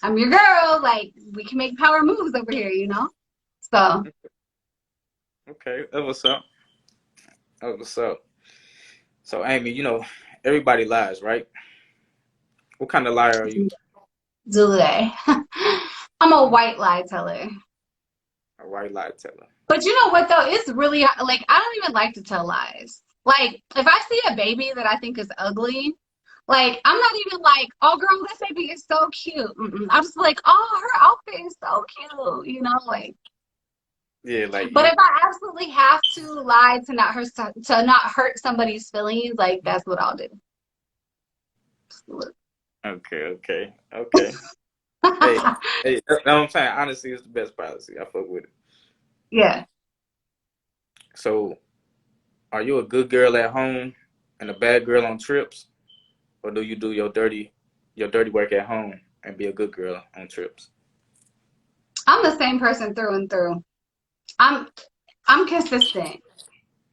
I'm your girl. Like, we can make power moves over here, you know? So. Okay, that was up. That was up. So, Amy, you know, everybody lies, right? What kind of liar are you? Do they? I'm a white lie teller. A white lie teller. But you know what though? It's really like, I don't even like to tell lies. Like, if I see a baby that I think is ugly, like, I'm not even like, oh girl, this baby is so cute. I'm just like, oh, her outfit is so cute, you know, like. Yeah, like. But if I absolutely have to lie to not hurt somebody's feelings, like, that's what I'll do. Okay. Hey, hey, that's what I'm saying. Honesty is the best policy. I fuck with it. Yeah. So, are you a good girl at home and a bad girl on trips, or do you do your dirty work at home and be a good girl on trips? I'm the same person through and through. I'm consistent.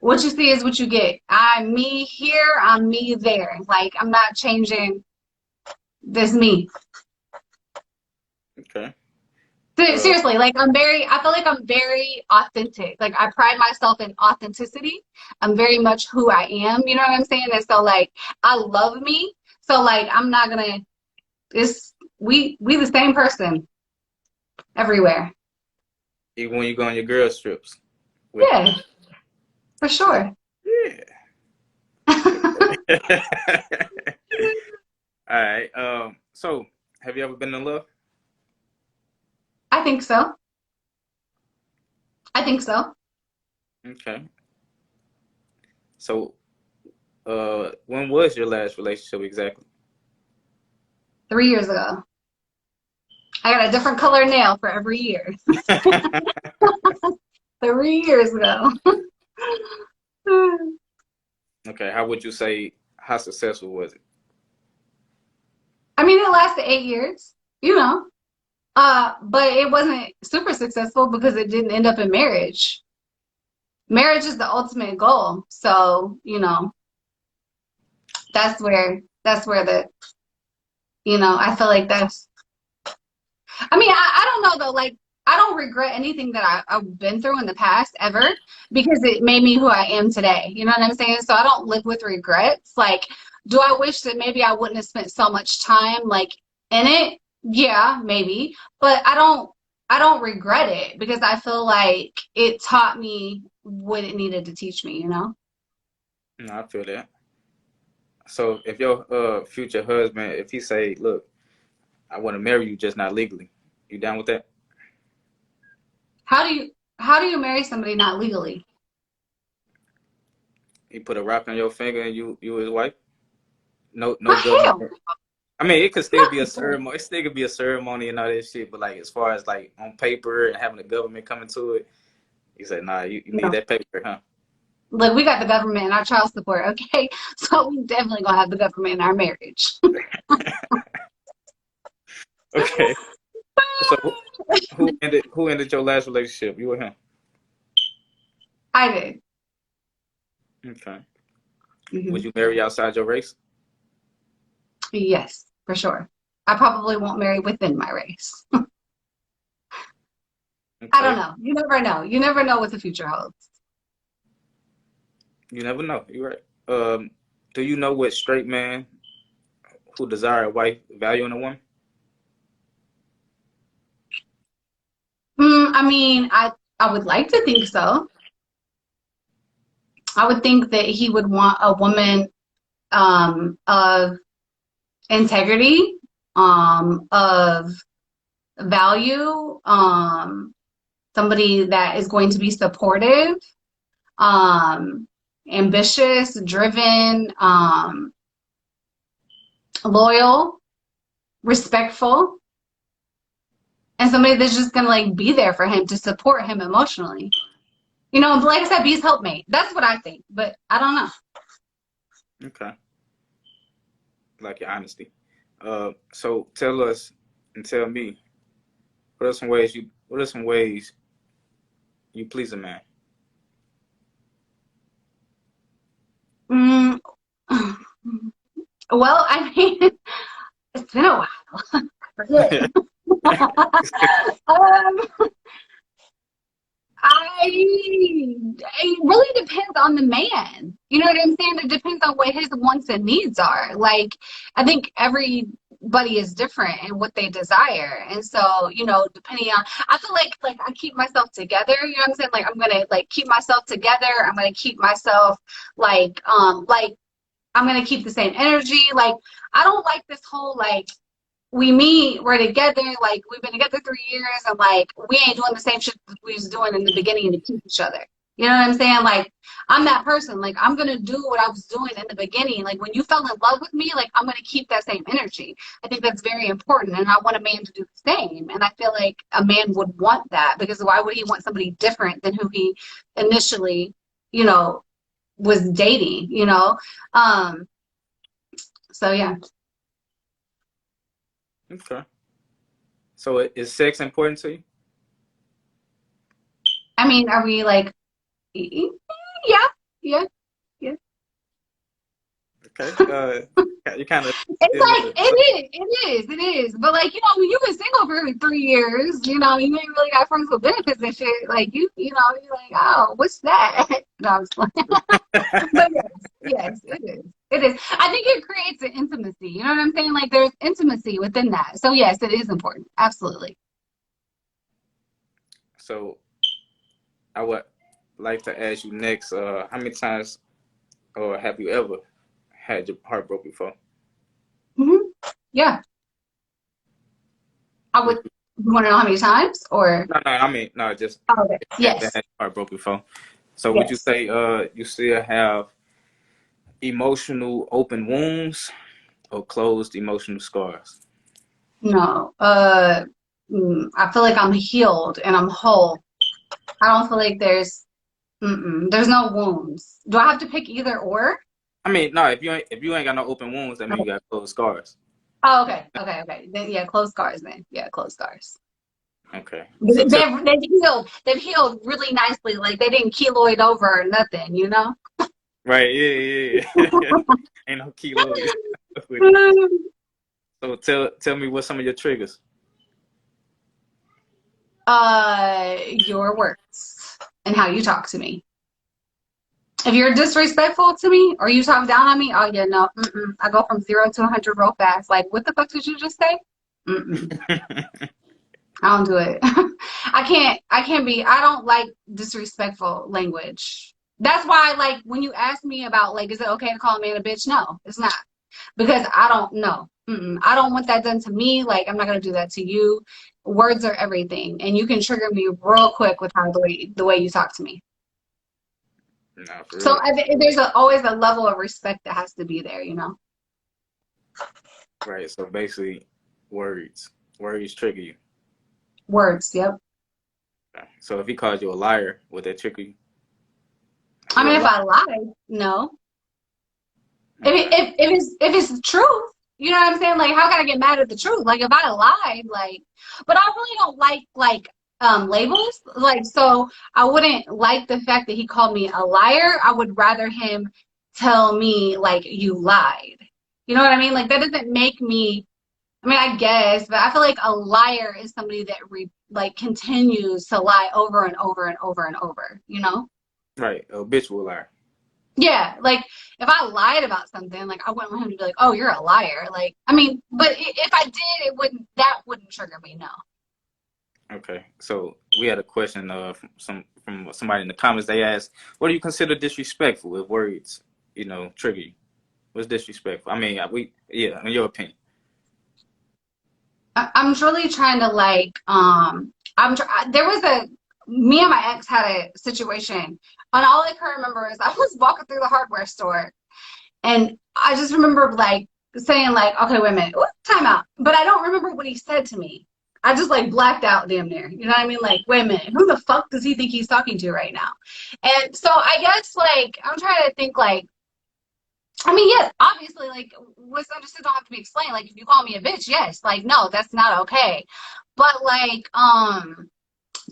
What you see is what you get. I'm me here, I'm me there. Like, I'm not changing this me. Okay. Seriously, like, I feel like I'm very authentic. Like, I pride myself in authenticity. I'm very much who I am, you know what I'm saying? And so, like, I love me. So, like, I'm not gonna, we the same person everywhere. Even when you go on your girls trips. Yeah, for sure. Yeah. All right. So, have you ever been in love? I think so. Okay. So, when was your last relationship exactly? 3 years ago. I got a different color nail for every year. 3 years ago. Okay. How would you say, how successful was it? I mean, it lasted 8 years, you know. But it wasn't super successful because it didn't end up in marriage. Marriage is the ultimate goal. So, you know, that's where I feel like I mean, I don't know though, like, I don't regret anything that I've been through in the past ever, because it made me who I am today. You know what I'm saying? So I don't live with regrets. Like, do I wish that maybe I wouldn't have spent so much time, like, in it? Yeah, maybe. But I don't regret it, because I feel like it taught me what it needed to teach me, you know? No, I feel that. So, if your future husband, if he say, "Look, I want to marry you, just not legally," you down with that? How do you marry somebody not legally? He put a rock on your finger and you his wife? No Oh, hell government. I mean, it could still be a no. ceremony. It still could be a ceremony and all that shit. But like, as far as like on paper and having the government come into it, he said, "Nah, you need No. that paper, huh?" Look, we got the government and our child support, okay? So we definitely gonna have the government in our marriage. Okay. So who ended your last relationship? You or him? I did. Okay. Hmm. Would you marry outside your race? Yes, for sure. I probably won't marry within my race. I don't Okay. know. You never know. You never know what the future holds. You never know. You're right. Do you know what straight man who desire a wife value in a woman? I mean, I would like to think so. I would think that he would want a woman of integrity, of value, somebody that is going to be supportive, um, ambitious, driven, loyal, respectful. and somebody that's just gonna like be there for him to support him emotionally. You know, like I said, be his helpmate. That's what I think, but I don't know. Okay. Like your honesty. So tell us and tell me, what are some ways you please a man? Mm, well, I mean, it's been a while. um, it really depends on the man. You know what I'm saying? It depends on what his wants and needs are. Like, I think everybody is different in what they desire. And so, you know, depending on, I feel like I keep myself together. You know what I'm saying? Like, I'm going to like keep myself together. I'm going to keep myself like I'm going to keep the same energy. Like, I don't like this whole like, we meet, we're together, like we've been together 3 years, and like we ain't doing the same shit that we was doing in the beginning to keep each other. You know what I'm saying? Like, I'm that person. Like, I'm gonna do what I was doing in the beginning. Like, when you fell in love with me, like I'm gonna keep that same energy. I think that's very important, and I want a man to do the same. And I feel like a man would want that, because why would he want somebody different than who he initially, you know, was dating? You know, so yeah. Okay. So is sex important to you? I mean, are we like, yeah, yeah, yeah. Okay. You kind of It's like it is. But like, you know, when you've been single for 3 years, you know, you ain't really got friends with benefits and shit. Like you know, you're like, oh, what's that? No, I'm just playing. But yes, it is. It is. I think it creates an intimacy. You know what I'm saying? Like, there's intimacy within that. So yes, it is important. Absolutely. So I would like to ask you next, how many times or have you ever had your heart broke before? Hmm. Yeah. I would. You want to know how many times, or? No, I mean, no, just Oh, okay. had Yes. your heart broke before. So would you Yes. say you still have emotional open wounds or closed emotional scars? No. I feel like I'm healed and I'm whole. I don't feel like there's no wounds. Do I have to pick either or? I mean, no, if you ain't got no open wounds, that means you got closed scars. Oh, okay. Then yeah, closed scars then. Yeah, closed scars. Okay. So They've healed really nicely. Like, they didn't keloid over or nothing, you know? right, yeah. Ain't no kilos. So tell me what some of your triggers. Your words and how you talk to me. If you're disrespectful to me or you talk down on me, oh yeah, no, I go from 0 to 100 real fast. Like, what the fuck did you just say? I don't do it. I don't like disrespectful language. That's why, like, when you ask me about, like, is it okay to call a man a bitch? No, it's not. Because I don't know. I don't want that done to me. Like, I'm not going to do that to you. Words are everything. And you can trigger me real quick with how the way you talk to me. No, for So real. there's always a level of respect that has to be there, you know? Right. So basically, words trigger you. Words, yep. Okay. So if he calls you a liar, would that trigger you? I mean, if I lie, no. Okay. If it's the truth, you know what I'm saying? Like, how can I get mad at the truth? Like, if I lied, like, but I really don't like labels. Like, so I wouldn't like the fact that he called me a liar. I would rather him tell me, like, you lied. You know what I mean? Like, that doesn't make me, I mean, I guess, but I feel like a liar is somebody that like continues to lie over and over and over and over, you know? Right. A habitual liar. Yeah, like, if I lied about something, like, I wouldn't want him to be like, "Oh, you're a liar." Like, I mean, but if I did, that wouldn't trigger me. No. Okay. So we had a question from somebody in the comments. They asked, "What do you consider disrespectful if words, trigger you? What's disrespectful? I mean, in your opinion." I'm really trying to like, there was me and my ex had a situation, and all I can remember is I was walking through the hardware store, and I just remember like saying like, "Okay, wait a minute, ooh, time out," but I don't remember what he said to me. I just like blacked out damn near. You know what I mean? Like, wait a minute, who the fuck does he think he's talking to right now? And so I guess like I'm trying to think like, I mean, yes, obviously, like what's understood don't have to be explained. Like if you call me a bitch, yes, like no, that's not okay. But like,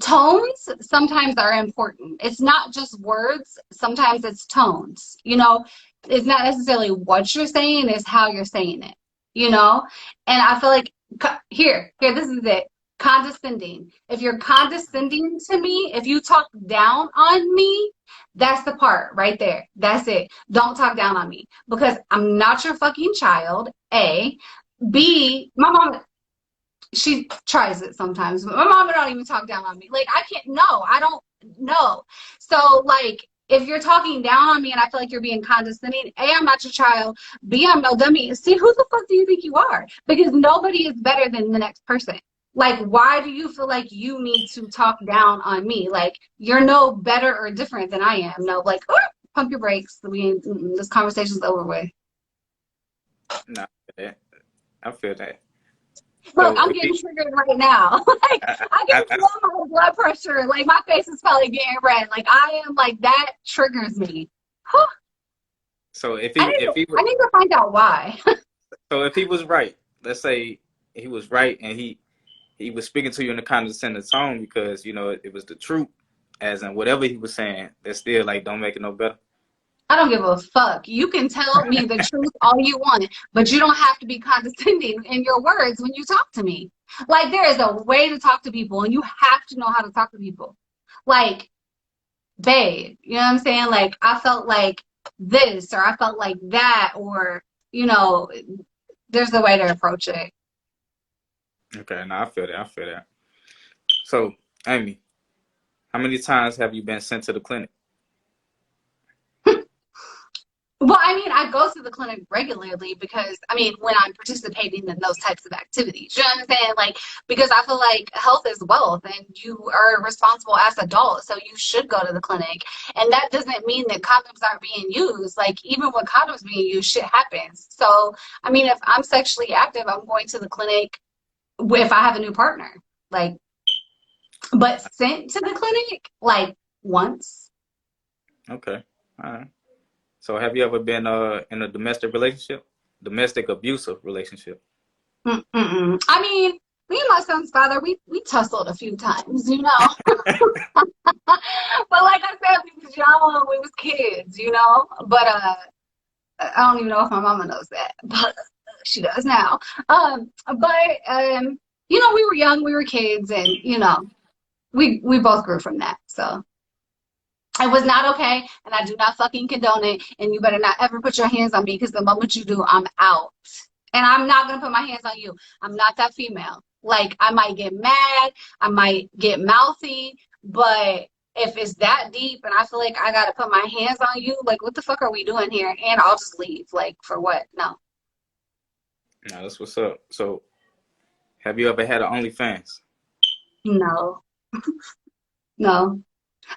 tones sometimes are important. It's not just words, sometimes it's tones. You know, it's not necessarily what you're saying, it's how you're saying it, you know? And I feel like here, this is it. Condescending. If you're condescending to me, if you talk down on me, that's the part right there. That's it. Don't talk down on me because I'm not your fucking child. A. B, my mom, she tries it sometimes, but my mama don't even talk down on me. Like I can't. No, I don't know. So like if you're talking down on me and I feel like you're being condescending, A, I'm not your child. B, I'm no dummy. C, who the fuck do you think you are? Because nobody is better than the next person. Like why do you feel like you need to talk down on me? Like you're no better or different than I am. No, like pump your brakes. This conversation's over with. No, I feel that. Look, So I'm getting triggered right now. Like I can feel my blood pressure. Like my face is probably getting red. Like I am like that triggers me. so if I he need to find out why. so if he was right, let's say he was right and he was speaking to you in a condescending tone because, you know, it was the truth, as in whatever he was saying, that still, like, don't make it no better. I don't give a fuck. You can tell me the truth all you want, but you don't have to be condescending in your words when you talk to me. Like there is a way to talk to people and you have to know how to talk to people. Like, babe, you know what I'm saying? Like I felt like this or I felt like that or, you know, there's a way to approach it. Okay, no, I feel that. I feel that. So, Amy, how many times have you been sent to the clinic? Well, I mean, I go to the clinic regularly because, I mean, when I'm participating in those types of activities, you know what I'm saying? Like, because I feel like health is wealth and you are responsible as adults, so you should go to the clinic. And that doesn't mean that condoms aren't being used. Like, even when condoms being used, shit happens. So, I mean, if I'm sexually active, I'm going to the clinic if I have a new partner. Like, but sent to the clinic, like, once. Okay, all right. So, have you ever been in a domestic abusive relationship? Mm-mm. I mean, me and my son's father, we tussled a few times, you know. But like I said, we was young, we was kids, you know. But I don't even know if my mama knows that, but she does now. But you know, we were young, we were kids, and you know, we both grew from that. So it was not okay, and I do not fucking condone it. And you better not ever put your hands on me, because the moment you do, I'm out. And I'm not gonna put my hands on you. I'm not that female. Like I might get mad, I might get mouthy, but if it's that deep and I feel like I gotta put my hands on you, like what the fuck are we doing here? And I'll just leave. Like for what? No. No, that's what's up. So, have you ever had an OnlyFans? No. No.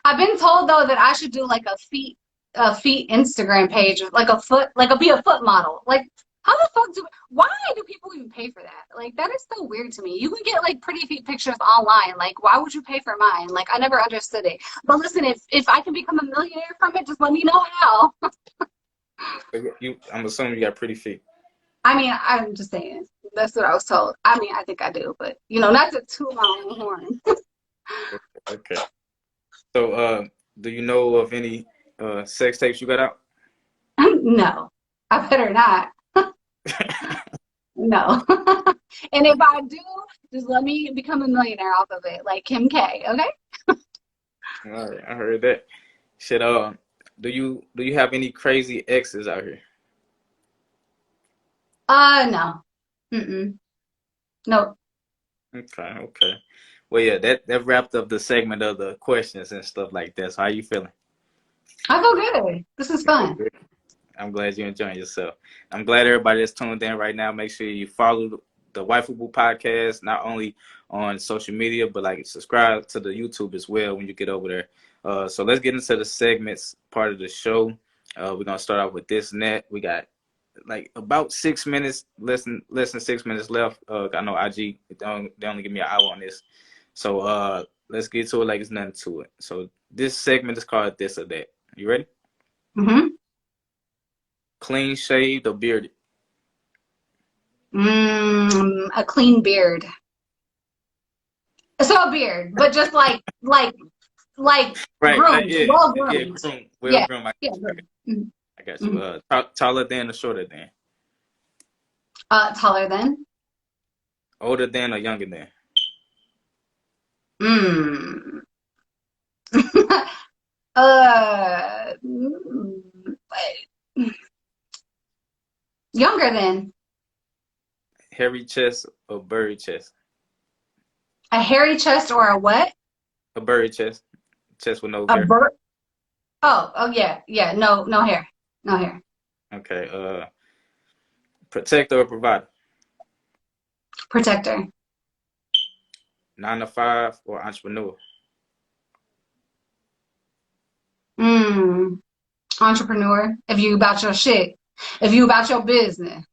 I've been told though that I should do like a feet Instagram page, like a foot, like be a foot model. Like how the fuck why do people even pay for that? Like that is so weird to me. You can get like pretty feet pictures online. Like why would you pay for mine? Like I never understood it. But listen, if I can become a millionaire from it, just let me know how. I'm assuming you got pretty feet. I mean, I'm just saying. That's what I was told. I mean, I think I do, but you know, not to toot my own horn. Okay. So, do you know of any sex tapes you got out? No, I better not. No. And if I do, just let me become a millionaire off of it, like Kim K. Okay? All right, I heard that. Shit. Do you have any crazy exes out here? No. Mm-mm. Nope. Okay. Well, yeah, that wrapped up the segment of the questions and stuff like that. So, how you feeling? I feel good. This is fun. I'm glad you're enjoying yourself. I'm glad everybody that's tuned in right now. Make sure you follow the Waifubu podcast, not only on social media, but like subscribe to the YouTube as well when you get over there. So let's get into the segments part of the show. We're gonna start off with this net. We got like about 6 minutes, less than 6 minutes left. I know IG they only give me an hour on this, so let's get to it like it's nothing to it. So this segment is called This or That. You ready? Mm-hmm. Clean shaved or bearded? A clean beard. So a beard, but just like Right. groomed, Yeah. well Yeah. groomed. Groom. Well, Yeah, groom. yeah. Okay. Mhm, I got mhm. you. Taller than or shorter than? Taller than. Older than or younger than? Mm. uh, mm, Younger than. Hairy chest or bird chest? A hairy chest or a what? A bird chest. Chest with no A hair. bird. Oh yeah, yeah. No, no hair, no hair. Okay. Protector or provider? Protector. 9 to 5 or entrepreneur? Entrepreneur. If you about your shit, if you about your business.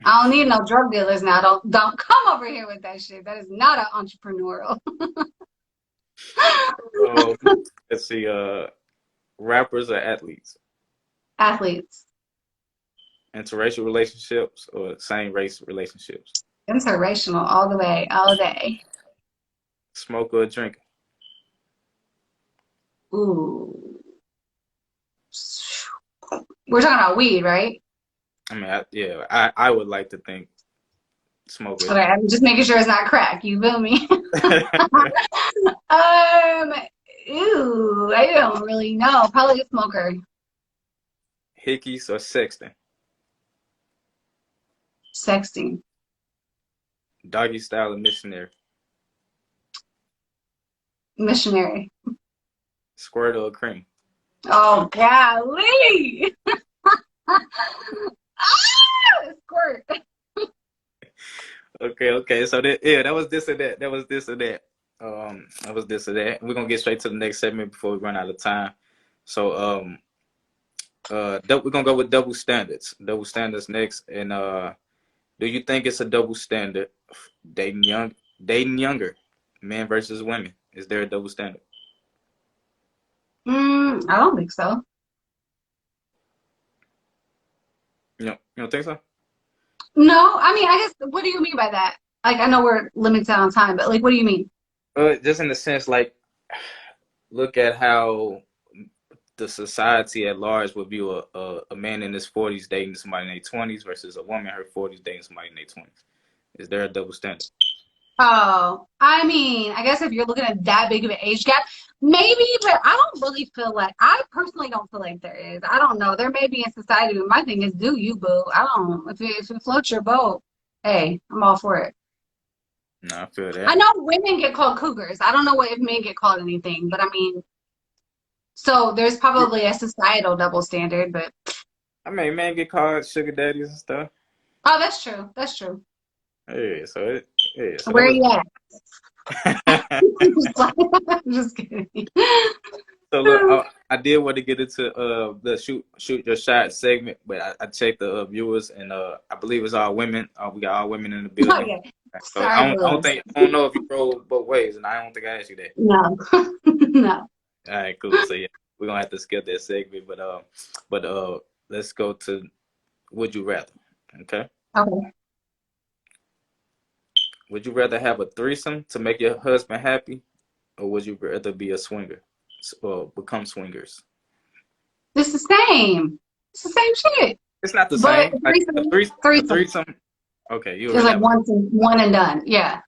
I don't need no drug dealers now. Don't come over here with that shit. That is not an entrepreneurial. Um, let's see. Rappers or athletes? Athletes. Interracial relationships or same race relationships? Inspirational all the way, all day. Smoker or drinker? Ooh. We're talking about weed, right? I mean, I would like to think smoker. Okay, I'm just making sure it's not crack. You feel me? Ooh, I don't really know. Probably a smoker. Hickeys or sexting? Sexting. Doggy style or missionary? Missionary. Squirt or cream? Oh, golly. Squirt. Okay. So that was this or that. That was this or that. That was this or that. We're gonna get straight to the next segment before we run out of time. So we're gonna go with double standards. Double standards next. And do you think it's a double standard dating younger men versus women? Is there a double standard? I don't think so. You don't think so? No, I mean, I guess, what do you mean by that? Like, I know we're limited on time, but like, what do you mean? Just in the sense, like, look at how the society at large would view a man in his 40s dating somebody in their 20s versus a woman in her 40s dating somebody in their 20s. Is there a double standard? Oh, I mean, I guess if you're looking at that big of an age gap, maybe, but I don't really feel like, I personally don't feel like there is. I don't know. There may be in society, but my thing is, do you, boo? I don't, if it floats your boat, hey, I'm all for it. No, I feel I that. know women get called cougars. I don't know what if men get called anything, but I mean, so there's probably a societal double standard, but I mean, men get called sugar daddies and stuff. oh, that's true. That's true. So that Where are was. you at? Just kidding. So look, I did want to get into the shoot your shot segment, but I checked the viewers, and I believe it's all women. We got all women in the building. Okay. So Sorry, boo. I don't know if you roll both ways, and I don't think I asked you that. No. No. All right, cool. So yeah, we're gonna have to skip that segment, but let's go to would you rather? Okay. Okay. Would you rather have a threesome to make your husband happy, or would you rather be a swinger, or become swingers? It's the same. It's the same shit. It's not the But same. Like a threesome. threesome. Okay, you It's would like have. one and done. Yeah.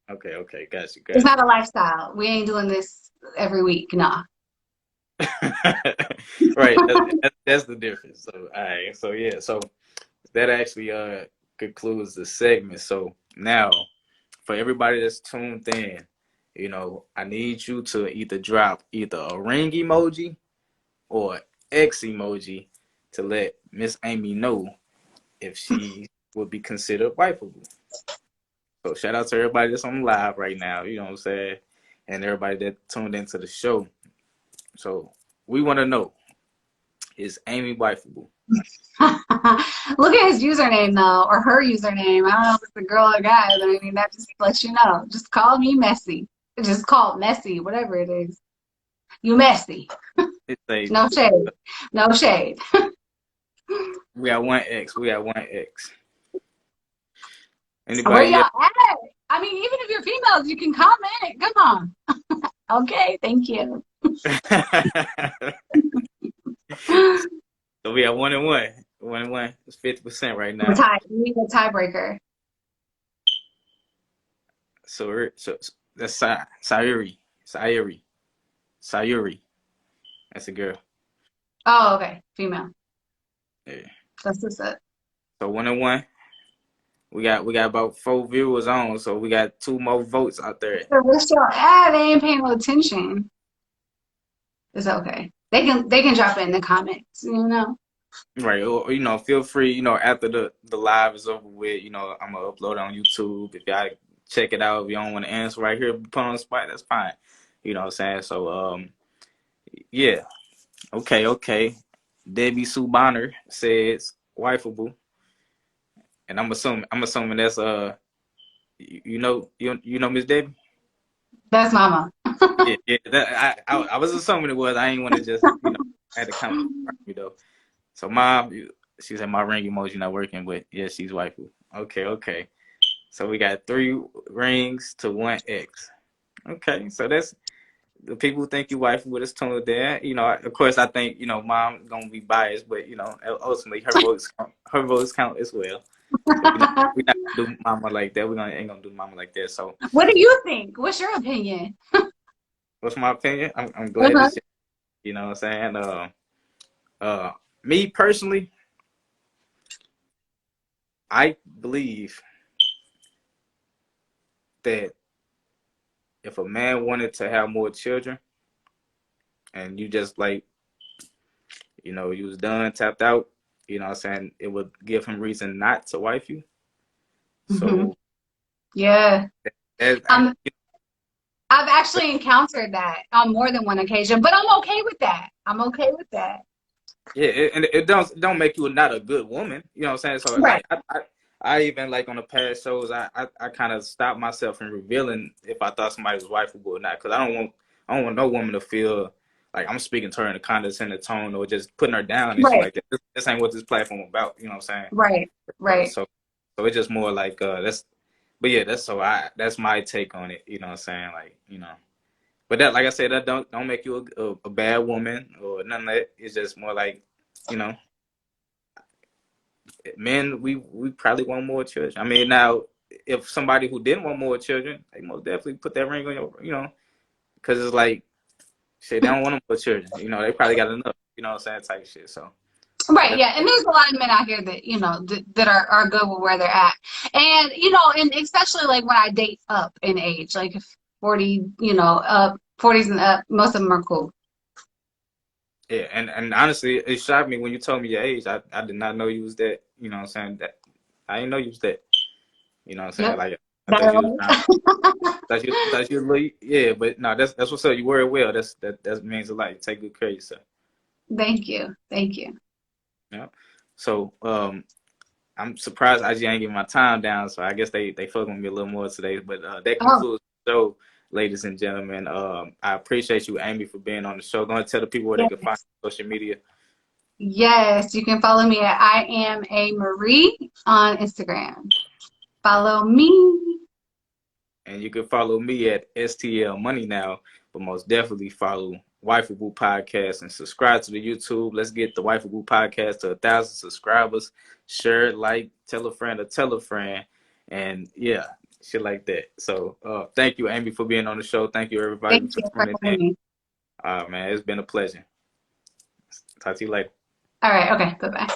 Okay, got you. It's not a lifestyle. We ain't doing this every week. Nah. Right, that's the difference. So, all right, so yeah, so that actually concludes the segment. So now, for everybody that's tuned in, I need you to either drop either a ring emoji or X emoji to let Miss Amy know if she would be considered wifeable. So shout out to everybody that's on live right now, you know what I'm saying? And everybody that tuned into the show. So we want to know, is Amy Wifeable. Look at his username though, or her username. I don't know if it's a girl or a guy, but I mean that just lets you know. Just call me messy. Just call it messy, whatever it is. You messy. No shade. No shade. We got one X. We got one X. Anybody? Where y'all at? I mean, even if you're females, you can comment. Come on. Okay, thank you. So we have 1-1. 1-1. It's 50% right now. We need a tiebreaker. So that's Sayuri. That's a girl. Oh, okay. Female. Yeah. That's what's up. So 1-1. We got about 4 viewers on, so we got 2 more votes out there. So what's your ad? They ain't paying no attention. It's okay. They can drop it in the comments, you know. Right, or feel free, after the live is over with, I'm gonna upload it on YouTube. If y'all check it out, if you don't want to answer right here, put on the spot, that's fine. You know what I'm saying? So yeah. Okay. Debbie Sue Bonner says Wifeable. And I'm assuming that's you know Miss Debbie? That's mama. Yeah. I was assuming it was. I ain't want to just I had to comment though. So mom, she said my ring emoji not working, but yeah, she's waifu. Okay. So we got 3 rings to 1 X. Okay, so that's the people who think you waifu with us tuned there. Of course I think mom gonna be biased, but ultimately her votes count as well. So, we're not gonna do mama like that. Ain't gonna do mama like that. So what do you think? What's your opinion? What's my opinion? I'm glad to share. You know what I'm saying? Me personally, I believe that if a man wanted to have more children and you just you was done, tapped out, you know what I'm saying, it would give him reason not to wife you. So yeah. I've actually encountered that on more than one occasion, but I'm okay with that. Yeah, and it don't make you not a good woman. You know what I'm saying? So right. I even on the past shows, I kind of stopped myself from revealing if I thought somebody was wifeable or not, because I don't want no woman to feel like I'm speaking to her in a condescending tone or just putting her down and shit like that. This ain't what this platform about. You know what I'm saying? Right. So it's just more like that's my take on it. You know what I'm saying? But that, like I said, that don't make you a bad woman or none of that. It's just more like, men, we probably want more children. I mean, now, if somebody who didn't want more children, they most definitely put that ring on your, because it's like, shit, they don't want more children. They probably got enough, you know what I'm saying, type shit. So. Right, yeah, and there's a lot of men out here that that are good with where they're at, and and especially when I date up in age, 40, up 40s and up, most of them are cool. Yeah, and honestly, it shocked me when you told me your age. I did not know you was that. You know what I'm saying? That I didn't know you was that. You know what I'm saying? Yep. I thought you was thought you was yeah, but no, that's what's up. You were well. That means a lot. You take good care of yourself. Thank you. Yeah. So I'm surprised IG ain't giving my time down. So I guess they fucking with me a little more today. But that concludes the show, ladies and gentlemen. I appreciate you, Amy, for being on the show. Go ahead and tell the people where they can find social media. Yes, you can follow me at I am a Marie on Instagram. Follow me. And you can follow me at STL MoneyNow, but most definitely follow Wifeable Podcast and subscribe to the YouTube. Let's get the Wifeable Podcast to 1,000 subscribers. Share, tell a friend, and yeah, shit like that. So thank you, Amy, for being on the show. Thank you, everybody, for tuning in. Man, it's been a pleasure. Talk to you later. All right. Okay. Bye-bye.